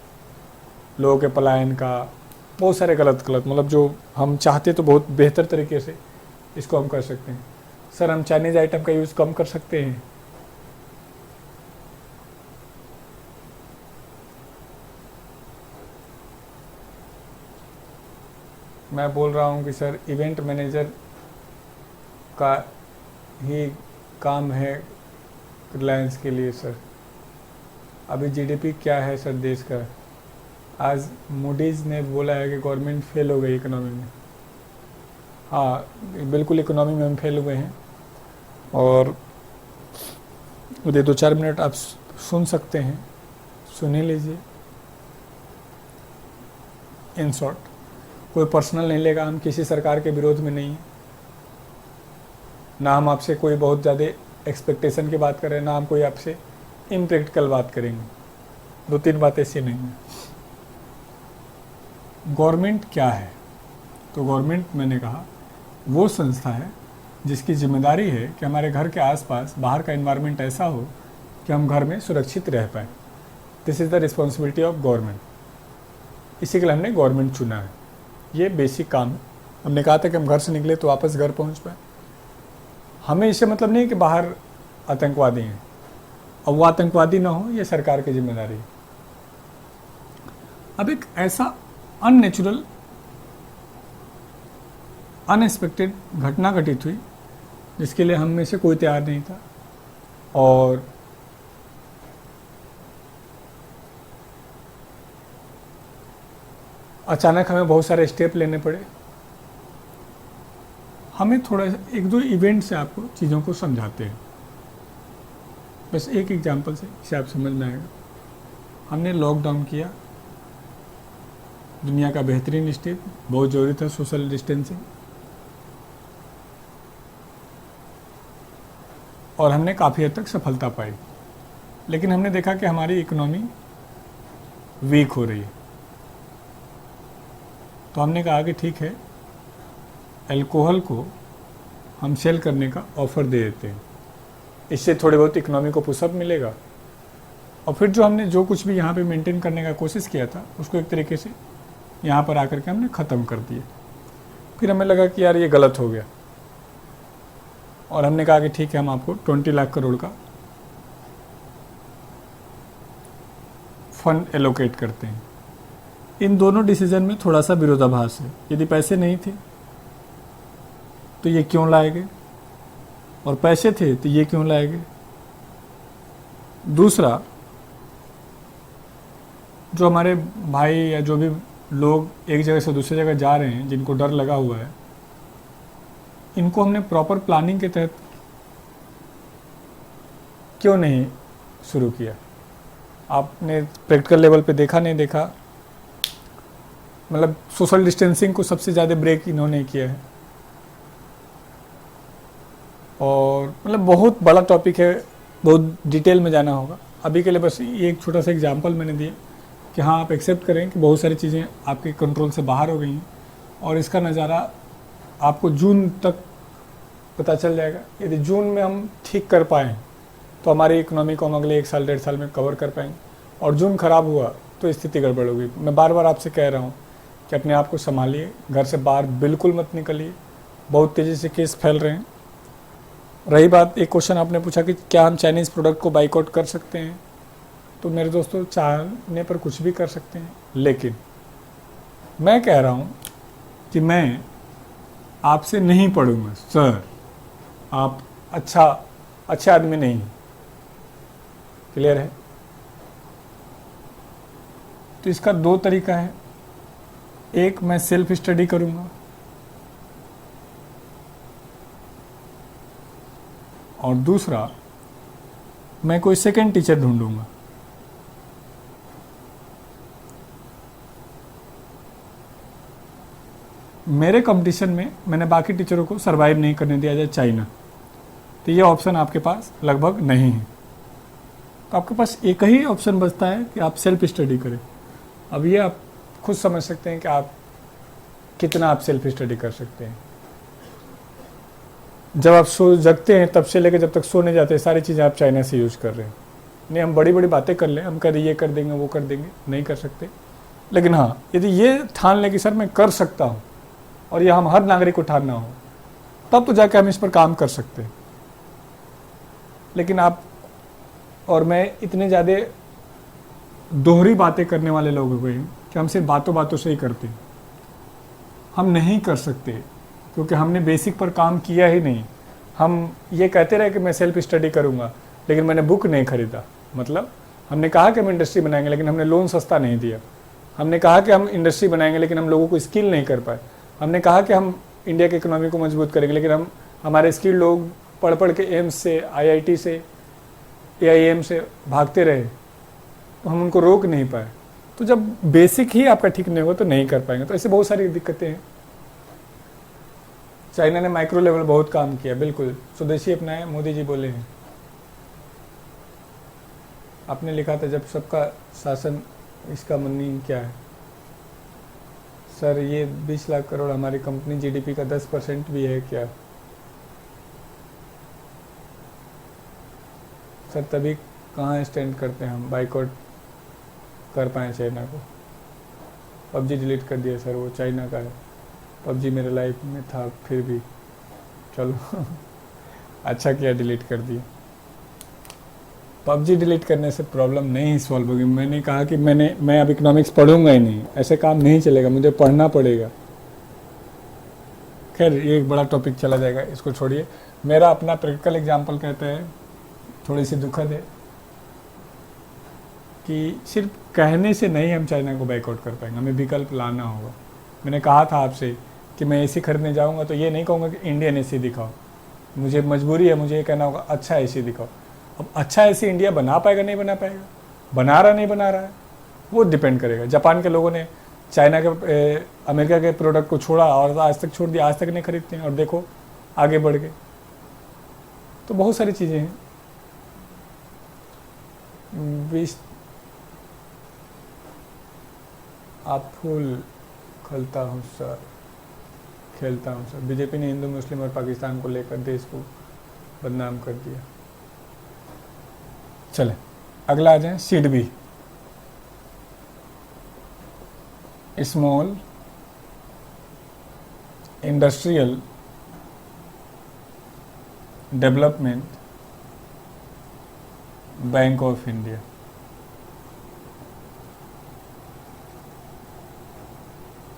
लोगों के पलायन का, बहुत सारे गलत मतलब जो हम चाहते तो बहुत बेहतर तरीके से इसको हम कर सकते हैं। सर हम चाइनीज़ आइटम का यूज़ कम कर सकते हैं? मैं बोल रहा हूँ कि सर इवेंट मैनेजर का ही काम है रिलायंस के लिए। सर अभी जीडीपी क्या है सर देश का? आज मूडीज़ ने बोला है कि गवर्नमेंट फेल हो गई इकोनॉमी में। हाँ बिल्कुल, इकोनॉमी में हम फेल हुए हैं। और ये 2-4 मिनट आप सुन सकते हैं, सुन ही लीजिए। इन शॉर्ट, कोई पर्सनल नहीं लेगा, हम किसी सरकार के विरोध में नहीं हैं, ना हम आपसे कोई बहुत ज़्यादा एक्सपेक्टेशन की बात करें, ना हम कोई आपसे इम्प्रैक्टिकल बात करेंगे। 2-3 बातें ऐसी नहीं हैं। गवर्नमेंट क्या है? तो गवर्नमेंट मैंने कहा वो संस्था है जिसकी जिम्मेदारी है कि हमारे घर के आसपास बाहर का एनवायरनमेंट ऐसा हो कि हम घर में सुरक्षित रह पाएँ। This is the responsibility of government. इसी के लिए हमने गवर्नमेंट चुना है। ये बेसिक काम है। हमने कहा था कि हम घर से निकले तो वापस घर पहुंच पाए। हमें इससे मतलब नहीं है कि बाहर आतंकवादी हैं, अब वो आतंकवादी ना हो, ये सरकार की जिम्मेदारी है। अब एक ऐसा अननेचुरल अनएक्सपेक्टेड घटना घटित हुई जिसके लिए हम में से कोई तैयार नहीं था, और अचानक हमें बहुत सारे स्टेप लेने पड़े। हमें थोड़ा एक दो इवेंट से आपको चीज़ों को समझाते हैं, बस एक एग्जांपल से इसे आप समझ में आएगा। हमने लॉकडाउन किया, दुनिया का बेहतरीन स्टेप, बहुत ज़रूरी था सोशल डिस्टेंसिंग, और हमने काफ़ी हद तक सफलता पाई। लेकिन हमने देखा कि हमारी इकोनॉमी वीक हो रही है, तो हमने कहा कि ठीक है, अल्कोहल को हम सेल करने का ऑफ़र दे देते हैं, इससे थोड़े बहुत इकोनॉमी को पुशअप मिलेगा। और फिर जो हमने जो कुछ भी यहाँ पे मेंटेन करने का कोशिश किया था उसको एक तरीके से यहाँ पर आकर के हमने ख़त्म कर दिया। फिर हमें लगा कि यार ये गलत हो गया, और हमने कहा कि ठीक है, हम आपको 20 लाख करोड़ का फंड एलोकेट करते हैं। इन दोनों डिसीजन में थोड़ा सा विरोधाभास है। यदि पैसे नहीं थे तो ये क्यों लाए गए, और पैसे थे तो ये क्यों लाए गए। दूसरा, जो हमारे भाई या जो भी लोग एक जगह से दूसरी जगह जा रहे हैं, जिनको डर लगा हुआ है, इनको हमने प्रॉपर प्लानिंग के तहत क्यों नहीं शुरू किया। आपने प्रैक्टिकल लेवल पे देखा नहीं देखा, मतलब सोशल डिस्टेंसिंग को सबसे ज़्यादा ब्रेक इन्होंने किया है, और मतलब बहुत बड़ा टॉपिक है, बहुत डिटेल में जाना होगा। अभी के लिए बस ये एक छोटा सा एग्जांपल मैंने दिया कि हाँ, आप एक्सेप्ट करें कि बहुत सारी चीज़ें आपके कंट्रोल से बाहर हो गई हैं, और इसका नज़ारा आपको जून तक पता चल जाएगा। यदि जून में हम ठीक कर पाएँ तो हमारी इकोनॉमी को हम अगले 1 साल 1.5 साल में कवर कर पाएंगे, और जून खराब हुआ तो स्थिति गड़बड़ होगी। मैं बार बार आपसे कह रहा हूँ कि अपने आप को संभालिए, घर से बाहर बिल्कुल मत निकलिए, बहुत तेज़ी से केस फैल रहे हैं। रही बात, एक क्वेश्चन आपने पूछा कि क्या हम चाइनीज़ प्रोडक्ट को बाइकआउट कर सकते हैं, तो मेरे दोस्तों, चाहने पर कुछ भी कर सकते हैं, लेकिन मैं कह रहा हूँ कि मैं आपसे नहीं पढ़ूंगा सर, आप अच्छा आदमी नहीं। क्लियर है? तो इसका 2 तरीका है। एक, मैं सेल्फ स्टडी करूंगा, और दूसरा, मैं कोई सेकंड टीचर ढूंढूंगा। मेरे कंपटीशन में मैंने बाकी टीचरों को सरवाइव नहीं करने दिया, जाए चाइना, तो ये ऑप्शन आपके पास लगभग नहीं है। तो आपके पास एक ही ऑप्शन बचता है कि आप सेल्फ स्टडी करें। अब ये आप खुद समझ सकते हैं कि आप कितना आप सेल्फ स्टडी कर सकते हैं। जब आप जगते हैं तब से लेकर जब तक सोने जाते हैं, सारी चीज़ें आप चाइना से यूज़ कर रहे हैं। नहीं, हम बड़ी बड़ी बातें कर लें, हम कह रहे ये कर देंगे वो कर देंगे, नहीं कर सकते। लेकिन हाँ, यदि ये ठान लें कि सर मैं कर सकता हूँ, और यह हम हर नागरिक को ठानना हो, तब तो जाके हम इस पर काम कर सकते हैं। लेकिन आप और मैं इतने ज़्यादा दोहरी बातें करने वाले लोग हो गए हैं कि हम सिर्फ बातों बातों से ही करते हैं। हम नहीं कर सकते क्योंकि हमने बेसिक पर काम किया ही नहीं। हम ये कहते रहे कि मैं सेल्फ स्टडी करूँगा, लेकिन मैंने बुक नहीं खरीदा। मतलब हमने कहा कि हम इंडस्ट्री बनाएंगे, लेकिन हमने लोन सस्ता नहीं दिया। हमने कहा कि हम इंडस्ट्री बनाएंगे, लेकिन हम लोगों को स्किल नहीं कर पाए। हमने कहा कि हम इंडिया की इकोनॉमी को मजबूत करेंगे, लेकिन हमारे स्किल लोग पढ़ पढ़ के एम्स से, IIT से, AIM से भागते रहे, तो हम उनको रोक नहीं पाए। तो जब बेसिक ही आपका ठीक नहीं होगा तो नहीं कर पाएंगे। तो ऐसे बहुत सारी दिक्कतें हैं। चाइना ने माइक्रो लेवल बहुत काम किया, बिल्कुल स्वदेशी अपनाया, मोदी जी बोले हैं। आपने लिखा था जब सबका शासन, इसका मीनिंग क्या है सर? ये 20 लाख करोड़ हमारी कंपनी GDP का 10% भी है क्या सर? तभी कहाँ स्टैंड करते हैं हम, बाइकआउट कर पाए चाइना को। PUBG डिलीट कर दिया सर, वो चाइना का है। PUBG मेरे लाइफ में था, फिर भी चलो अच्छा किया डिलीट कर दिया। पबजी डिलीट करने से प्रॉब्लम नहीं सॉल्व होगी। मैंने कहा कि मैं अब इकोनॉमिक्स पढ़ूंगा ही नहीं, ऐसे काम नहीं चलेगा, मुझे पढ़ना पड़ेगा। खैर ये एक बड़ा टॉपिक चला जाएगा, इसको छोड़िए। मेरा अपना प्रैक्टिकल एग्जांपल कहता है, थोड़ी सी दुखद है कि सिर्फ कहने से नहीं हम चाइना को बैकआउट कर पाएंगे, हमें विकल्प लाना होगा। मैंने कहा था आपसे कि मैं एसी खरीदने जाऊंगा तो ये नहीं कहूँगा कि इंडियन एसी दिखाओ, मुझे मजबूरी है, मुझे ये कहना होगा अच्छा एसी दिखाओ। अब अच्छा एसी इंडिया बना पाएगा नहीं बना पाएगा, बना रहा नहीं बना रहा है, वो डिपेंड करेगा। जापान के लोगों ने चाइना के अमेरिका के प्रोडक्ट को छोड़ा और आज तक छोड़ दिया, आज तक नहीं खरीदते हैं, और देखो आगे बढ़ गए। तो बहुत सारी चीज़ें हैं। आप फूल खलता हूँ सर, खेलता हूँ सर। बीजेपी ने हिंदू मुस्लिम और पाकिस्तान को लेकर देश को बदनाम कर दिया। चले अगला आ जाए, SIDBI, small industrial development bank of India.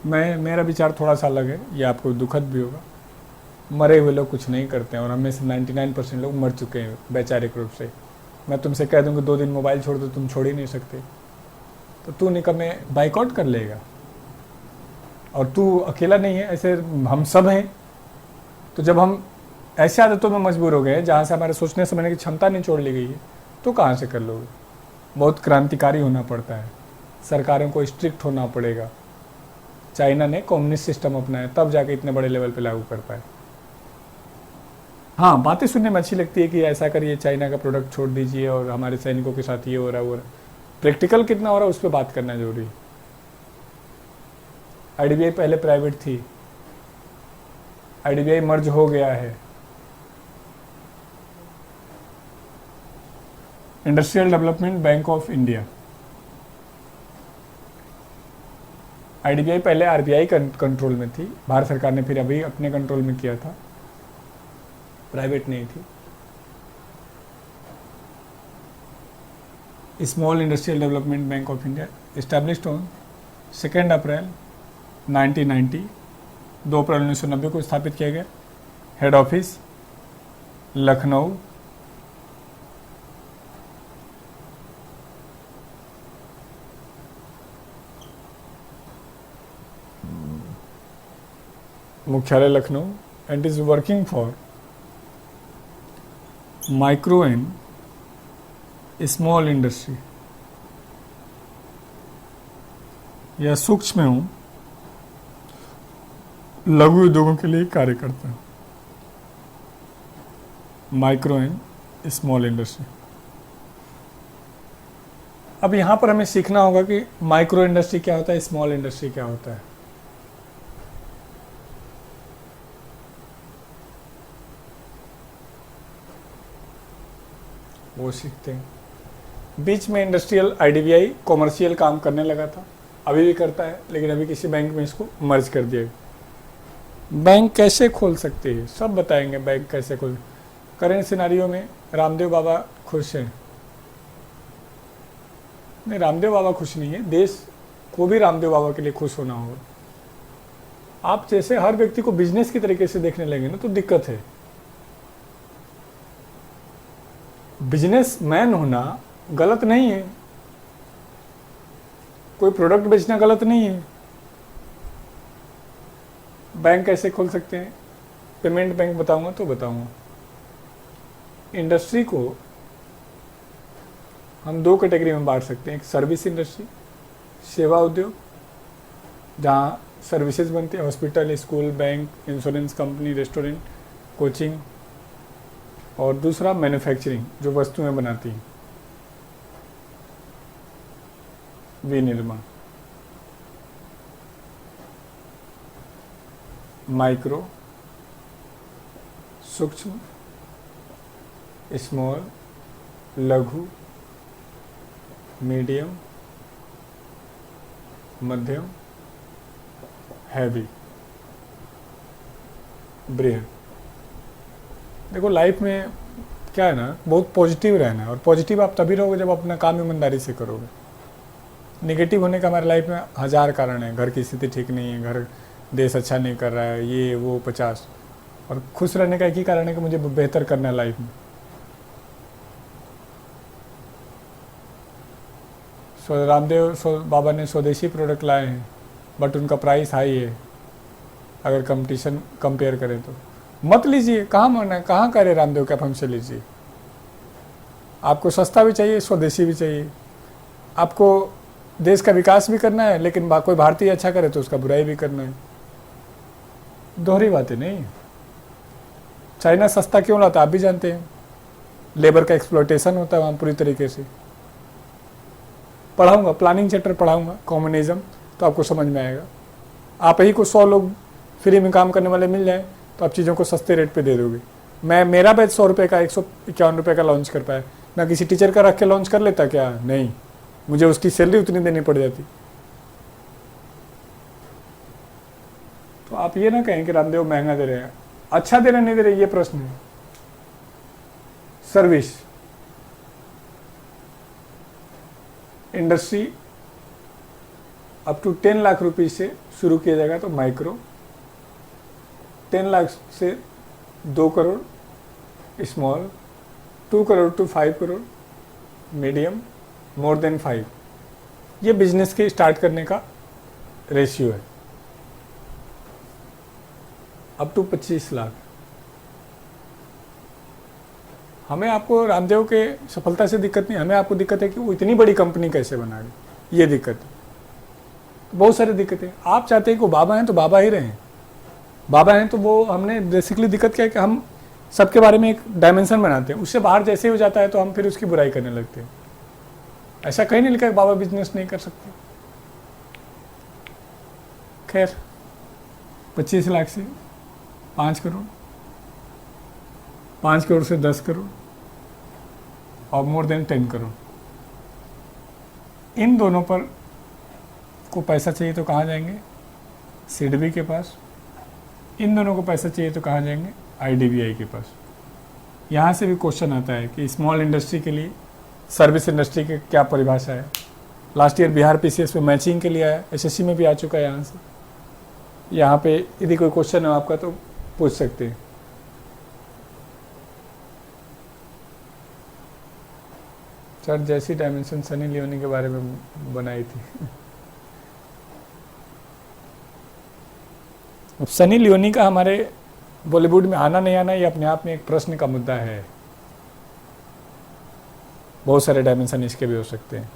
मेरा विचार थोड़ा सा अलग है, ये आपको दुखद भी होगा। मरे हुए लोग कुछ नहीं करते हैं और हमें से 99% लोग मर चुके हैं वैचारिक रूप से। मैं तुमसे कह दूँ कि 2 दिन मोबाइल छोड़ दो, तुम छोड़ ही नहीं सकते, तो तू निकम्मे बाइकआउट कर लेगा। और तू अकेला नहीं है, ऐसे हम सब हैं। तो जब हम ऐसी आदतों में मजबूर हो गए जहाँ से हमारे सोचने समझने की क्षमता नहीं छोड़ ली गई है, तो कहाँ से कर लोगे। बहुत क्रांतिकारी होना पड़ता है, सरकारों को स्ट्रिक्ट होना पड़ेगा। चाइना ने कम्युनिस्ट सिस्टम अपनाया, तब जाके इतने बड़े लेवल पे लागू कर पाए। हाँ, बातें सुनने में अच्छी लगती है कि ऐसा करिए, चाइना का प्रोडक्ट छोड़ दीजिए और हमारे सैनिकों के साथ ये हो रहा है वो रहा। प्रैक्टिकल कितना हो रहा है उस पर बात करना जरूरी है। आईडीबीआई पहले प्राइवेट थी, आईडीबीआई मर्ज हो गया है। Industrial development bank of India, IDBI पहले आरबीआई कंट्रोल में थी, भारत सरकार ने फिर अभी अपने कंट्रोल में किया था, प्राइवेट नहीं थी। Small industrial development bank of India established on 2 अप्रैल 1990, 2 अप्रैल 1990 को स्थापित किया गया। हेड ऑफिस लखनऊ, मुख्यालय Lucknow, and is working for micro and small industry या सूक्ष्म एवं लघु उद्योगों के लिए कार्य करता है। Micro and small industry. अब यहां पर हमें सीखना होगा कि माइक्रो इंडस्ट्री क्या होता है, स्मॉल इंडस्ट्री क्या होता है। वो सीखते हैं। बीच में इंडस्ट्रियल आईडीबीआई कॉमर्शियल काम करने लगा था, अभी भी करता है, लेकिन अभी किसी बैंक में इसको मर्ज कर दिया। बैंक कैसे खोल सकते हैं सब बताएंगे, बैंक कैसे खोल। करेंट सिनारियो में रामदेव बाबा खुश हैं? नहीं, रामदेव बाबा खुश नहीं है, देश को भी रामदेव बाबा के लिए खुश होना होगा। आप जैसे हर व्यक्ति को बिजनेस की तरीके से देखने लगे ना तो दिक्कत है। बिजनेसमैन होना गलत नहीं है, कोई प्रोडक्ट बेचना गलत नहीं है। बैंक कैसे खोल सकते हैं? पेमेंट बैंक बताऊंगा तो बताऊंगा। इंडस्ट्री को हम 2 कैटेगरी में बांट सकते हैं, एक सर्विस इंडस्ट्री, सेवा उद्योग, जहाँ सर्विसेज बनती है, hospital, school, bank, insurance company, restaurant, coaching, और दूसरा मैन्युफैक्चरिंग, जो वस्तुएं बनाती हैं, विनिर्माण। माइक्रो, सूक्ष्म, स्मॉल, लघु, मीडियम, मध्यम, हैवी, बृहद। देखो लाइफ में क्या है ना, बहुत पॉजिटिव रहना है। और पॉजिटिव आप तभी रहोगे जब अपना काम ईमानदारी से करोगे। नेगेटिव होने का हमारे लाइफ में 1000 कारण है। घर की स्थिति ठीक नहीं है, घर देश अच्छा नहीं कर रहा है, ये वो 50। और खुश रहने का एक ही कारण है कि मुझे बेहतर करना है लाइफ में। रामदेव बाबा ने स्वदेशी प्रोडक्ट लाए हैं, बट उनका प्राइस हाई है अगर कंपटीशन कंपेयर करें तो। मत लीजिए, कहाँ मना, कहाँ करे रामदेव के, आप हमसे लीजिए। आपको सस्ता भी चाहिए, स्वदेशी भी चाहिए। आपको देश का विकास भी करना है, लेकिन कोई भारतीय अच्छा करे तो उसका बुराई भी करना है। दोहरी बातें नहीं। चाइना सस्ता क्यों लाता, आप भी जानते हैं। लेबर का एक्सप्लॉयटेशन होता है वहाँ पूरी तरीके से। पढ़ाऊंगा, प्लानिंग चैप्टर पढ़ाऊंगा, कम्युनिज्म, तो आपको समझ में आएगा। आप ही को 100 लोग फ्री में काम करने वाले मिल जाए तो आप चीज़ों को सस्ते रेट पे दे दोगे। मेरा बैच 100 रुपये का, 151 रुपये का लॉन्च कर पाया। मैं किसी टीचर का रख के लॉन्च कर लेता क्या? नहीं, मुझे उसकी सैलरी उतनी देनी पड़ जाती। तो आप ये ना कहें कि रामदेव महंगा दे रहे हैं। अच्छा दे रहे नहीं दे रहे, ये प्रश्न है। Service industry up to 10 lakh rupees से शुरू किया जाएगा तो माइक्रो, 10 लाख से 2 crore small, 2 crore to 5 crore medium, more than 5। ये बिजनेस के स्टार्ट करने का रेशियो है। Up to 25 lakh. हमें आपको रामदेव के सफलता से दिक्कत नहीं, हमें आपको दिक्कत है कि वो इतनी बड़ी कंपनी कैसे बना रही, ये दिक्कत है। तो बहुत सारी दिक्कतें। आप चाहते हैं कि वो बाबा हैं तो बाबा ही रहें। बाबा हैं तो वो, हमने बेसिकली दिक्कत क्या है कि हम सबके बारे में एक डायमेंशन बनाते हैं, उससे बाहर जैसे ही हो जाता है तो हम फिर उसकी बुराई करने लगते हैं। ऐसा कहीं नहीं लिखा है बाबा बिजनेस नहीं कर सकते। खैर, 25 लाख से 5 करोड़, 5 करोड़ से 10 करोड़ और मोर देन 10 करोड़। इन दोनों पर को पैसा चाहिए तो कहाँ जाएंगे? सिडबी के पास। इन दोनों को पैसा चाहिए तो कहाँ जाएंगे? आईडीबीआई के पास। यहाँ से भी क्वेश्चन आता है कि स्मॉल इंडस्ट्री के लिए सर्विस इंडस्ट्री की क्या परिभाषा है। लास्ट ईयर बिहार पीसीएस में मैचिंग के लिए आया, एसएससी में भी आ चुका है। यहाँ से, यहाँ पे यदि कोई क्वेश्चन है आपका तो पूछ सकते हैं। सर, जैसी डायमेंशन सनी लियोनी के बारे में बनाई थी। अब सनी लियोनी का हमारे बॉलीवुड में आना नहीं आना, ये अपने आप में एक प्रश्न का मुद्दा है। बहुत सारे डायमेंशन इसके भी हो सकते हैं।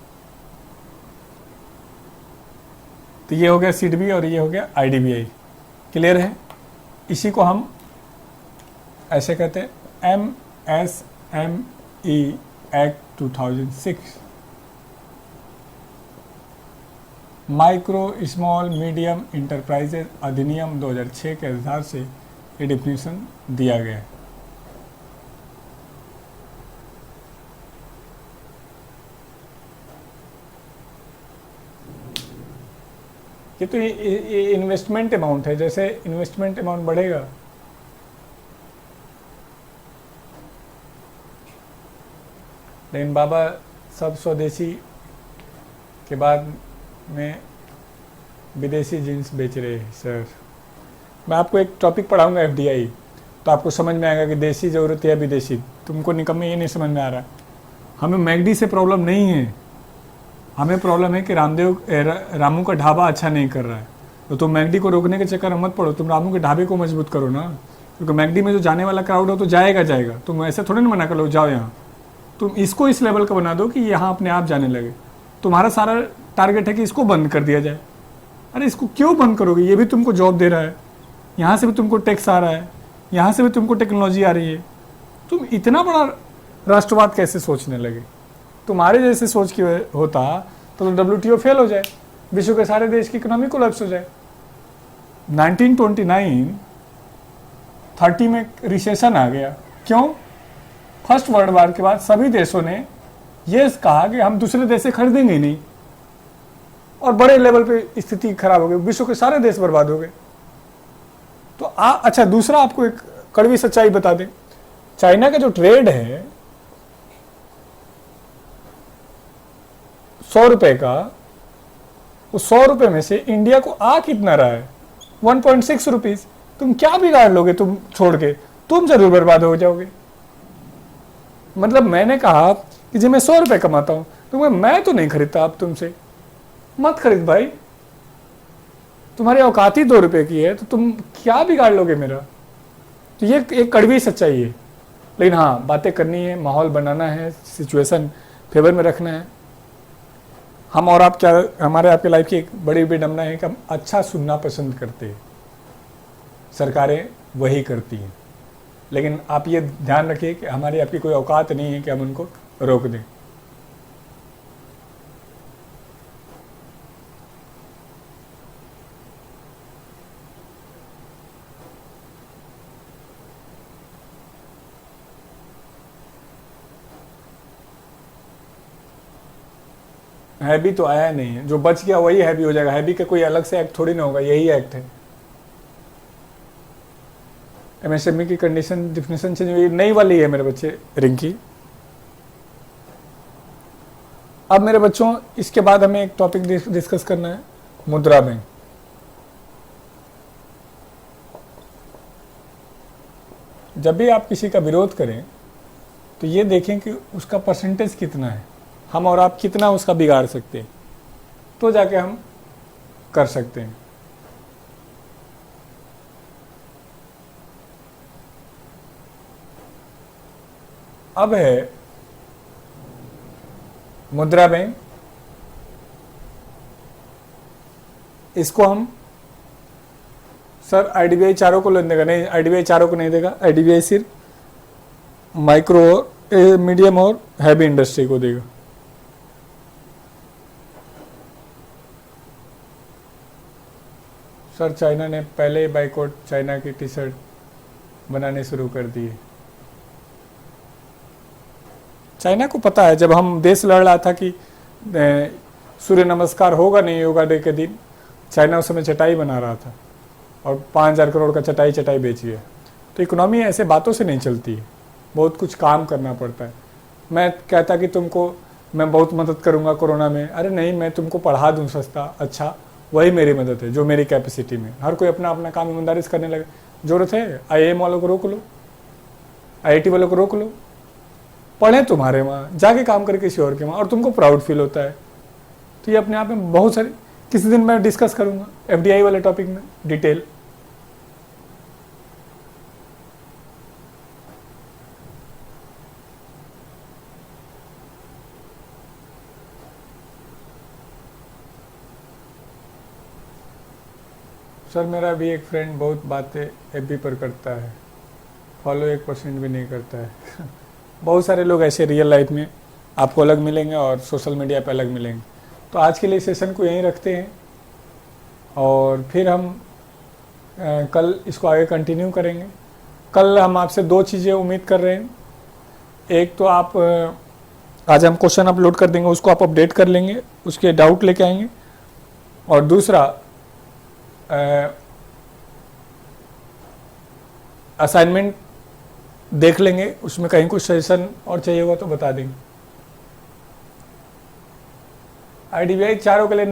तो ये हो गया सिडबी और ये हो गया आईडीबीआई। क्लियर है? इसी को हम ऐसे कहते हैं MSME act 2006, micro small medium enterprises अधिनियम 2006 के आधार से ये डिफिनीशन दिया गया है। ये तो ये इन्वेस्टमेंट अमाउंट है। जैसे इन्वेस्टमेंट अमाउंट बढ़ेगा लेकिन बाबा सब स्वदेशी के बाद में विदेशी जीन्स बेच रहे हैं। सर, मैं आपको एक टॉपिक पढ़ाऊंगा एफडीआई, तो आपको समझ में आएगा कि देशी ज़रूरत है या विदेशी। तुमको निकम्मे ये नहीं समझ में आ रहा। हमें मैगडी से प्रॉब्लम नहीं है, हमें प्रॉब्लम है कि रामू का ढाबा अच्छा नहीं कर रहा है। तो तुम मैगडी को रोकने के चक्कर में मत पड़ो, तुम रामू के ढाबे को मजबूत करो ना। क्योंकि मैगडी में जो जाने वाला क्राउड हो तो जाएगा। तुम ऐसे थोड़ी ना मना कर लो जाओ यहाँ। तुम इसको इस लेवल का बना दो कि यहाँ अपने आप जाने लगे। तुम्हारा सारा टारगेट है कि इसको बंद कर दिया जाए। अरे इसको क्यों बंद करोगे? ये भी तुमको जॉब दे रहा है, यहाँ से भी तुमको टैक्स आ रहा है, यहाँ से भी तुमको टेक्नोलॉजी आ रही है। तुम इतना बड़ा राष्ट्रवाद कैसे सोचने लगे? तुम्हारे जैसे सोच की होता तो WTO फेल हो जाए, विश्व के सारे देश की इकोनॉमी कोलैप्स हो जाए। 1929-30 में रिसेशन आ गया। क्यों? फर्स्ट वर्ल्ड वार के बाद सभी देशों ने ये कहा कि हम दूसरे देश से खरीदेंगे ही नहीं, और बड़े लेवल पे स्थिति खराब हो गई, विश्व के सारे देश बर्बाद हो गए। तो अच्छा, दूसरा आपको एक कड़वी सच्चाई बता दें, चाइना का जो ट्रेड है 100 रुपए का, उस 100 रुपए में से इंडिया को आ कितना रहा है? 1.6 रुपीज। तुम क्या बिगाड़ लोगे? तुम छोड़ के तुम जरूर बर्बाद हो जाओगे। मतलब मैंने कहा कि जी मैं 100 रुपए कमाता हूं, तो मैं तो नहीं खरीदता अब तुमसे, मत खरीद भाई। तुम्हारी औकात ही 2 रुपए की है, तो तुम क्या बिगाड़ लोगे मेरा? तो ये एक कड़वी सच्चाई है। लेकिन हाँ, बातें करनी है, माहौल बनाना है, सिचुएशन फेवर में रखना है। हम और आप क्या, हमारे आपके लाइफ की एक बड़ी विडंबना है कि हम अच्छा सुनना पसंद करते हैं, सरकारें वही करती हैं। लेकिन आप ये ध्यान रखिए कि हमारी आपकी कोई औकात नहीं है कि हम उनको रोक दें। हैवी तो आया नहीं है, जो बच गया वही हैवी हो जाएगा। हैवी का कोई अलग से एक्ट थोड़ी ना होगा, यही एक्ट है। एमएसएमई की कंडीशन डिफिनेशन चेंज हुई, नई वाली है मेरे बच्चे रिंकी। अब मेरे बच्चों, इसके बाद हमें एक टॉपिक डिस्कस करना है, मुद्रा बैंक। जब भी आप किसी का विरोध करें तो ये देखें कि उसका परसेंटेज कितना है, हम और आप कितना उसका बिगाड़ सकते हैं, तो जाके हम कर सकते हैं। अब है मुद्रा बैंक। इसको हम, सर आईडीबीआई चारों को लेने देगा? नहीं, आईडीबीआई चारों को नहीं देगा। आईडीबीआई सिर्फ माइक्रो, मीडियम और हैवी इंडस्ट्री को देगा। सर चाइना ने पहले ही बाइकआउट, चाइना की टी शर्ट बनाने शुरू कर दी है। चाइना को पता है, जब हम देश लड़ रहा था कि सूर्य नमस्कार होगा नहीं होगा डे के दिन, चाइना उस समय चटाई बना रहा था और 5,000 करोड़ का चटाई बेच गया। तो इकोनॉमी ऐसे बातों से नहीं चलती है, बहुत कुछ काम करना पड़ता है। मैं कहता कि तुमको मैं बहुत मदद करूंगा कोरोना में, अरे नहीं, मैं तुमको पढ़ा दूं सस्ता अच्छा, वही मेरी मदद है जो मेरी कैपेसिटी में। हर कोई अपना अपना काम ईमानदारी से करने लगे। जरूरत है आईआईएम वालों को रोक लो, आईआईटी वालों को रोक लो, पढ़े तुम्हारे वहाँ, जाके काम करे किसी और के वहाँ, और तुमको प्राउड फील होता है। तो ये अपने आप में बहुत सारी, किसी दिन मैं डिस्कस करूंगा एफडीआई वाले टॉपिक में डिटेल। सर मेरा भी एक फ्रेंड बहुत बातें एफबी पर करता है, फॉलो 1% भी नहीं करता है। बहुत सारे लोग ऐसे रियल लाइफ में आपको अलग मिलेंगे और सोशल मीडिया पे अलग मिलेंगे। तो आज के लिए सेशन को यहीं रखते हैं और फिर हम कल इसको आगे कंटिन्यू करेंगे। कल हम आपसे 2 चीज़ें उम्मीद कर रहे हैं। एक तो आप आज हम क्वेश्चन अपलोड कर देंगे, उसको आप अपडेट कर लेंगे, उसके डाउट लेके आएंगे। और दूसरा असाइनमेंट देख लेंगे, उसमें कहीं कुछ सजेशन और चाहिए होगा तो बता देंगे। आईडीबीआई चारों के लिए